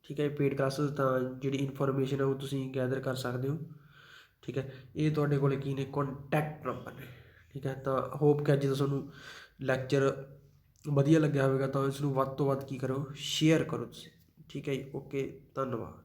ਠੀਕ ਹੈ। ਪੇਡ ਕਲਾਸਿਸ ਤਾਂ ਜਿਹੜੀ ਇਨਫੋਰਮੇਸ਼ਨ ਹੈ ਉਹ ਤੁਸੀਂ ਗੈਦਰ ਕਰ ਸਕਦੇ ਹੋ। ਠੀਕ ਹੈ। ਇਹ ਤੁਹਾਡੇ ਕੋਲ ਕੀ ਨੇ, ਕੰਟੈਕਟ ਨੰਬਰ ਨੇ। ਠੀਕ ਹੈ। ਤਾਂ ਹੋਪ ਕਿ ਅੱਜ ਦਾ ਤੁਹਾਨੂੰ ਲੈਕਚਰ ਵਧੀਆ ਲੱਗਿਆ ਹੋਵੇਗਾ। ਤਾਂ ਇਸ ਨੂੰ ਵੱਧ ਤੋਂ ਵੱਧ ਕੀ ਕਰੋ, ਸ਼ੇਅਰ ਕਰੋ ਤੁਸੀਂ। ਠੀਕ ਹੈ ਜੀ। ਓਕੇ, ਧੰਨਵਾਦ।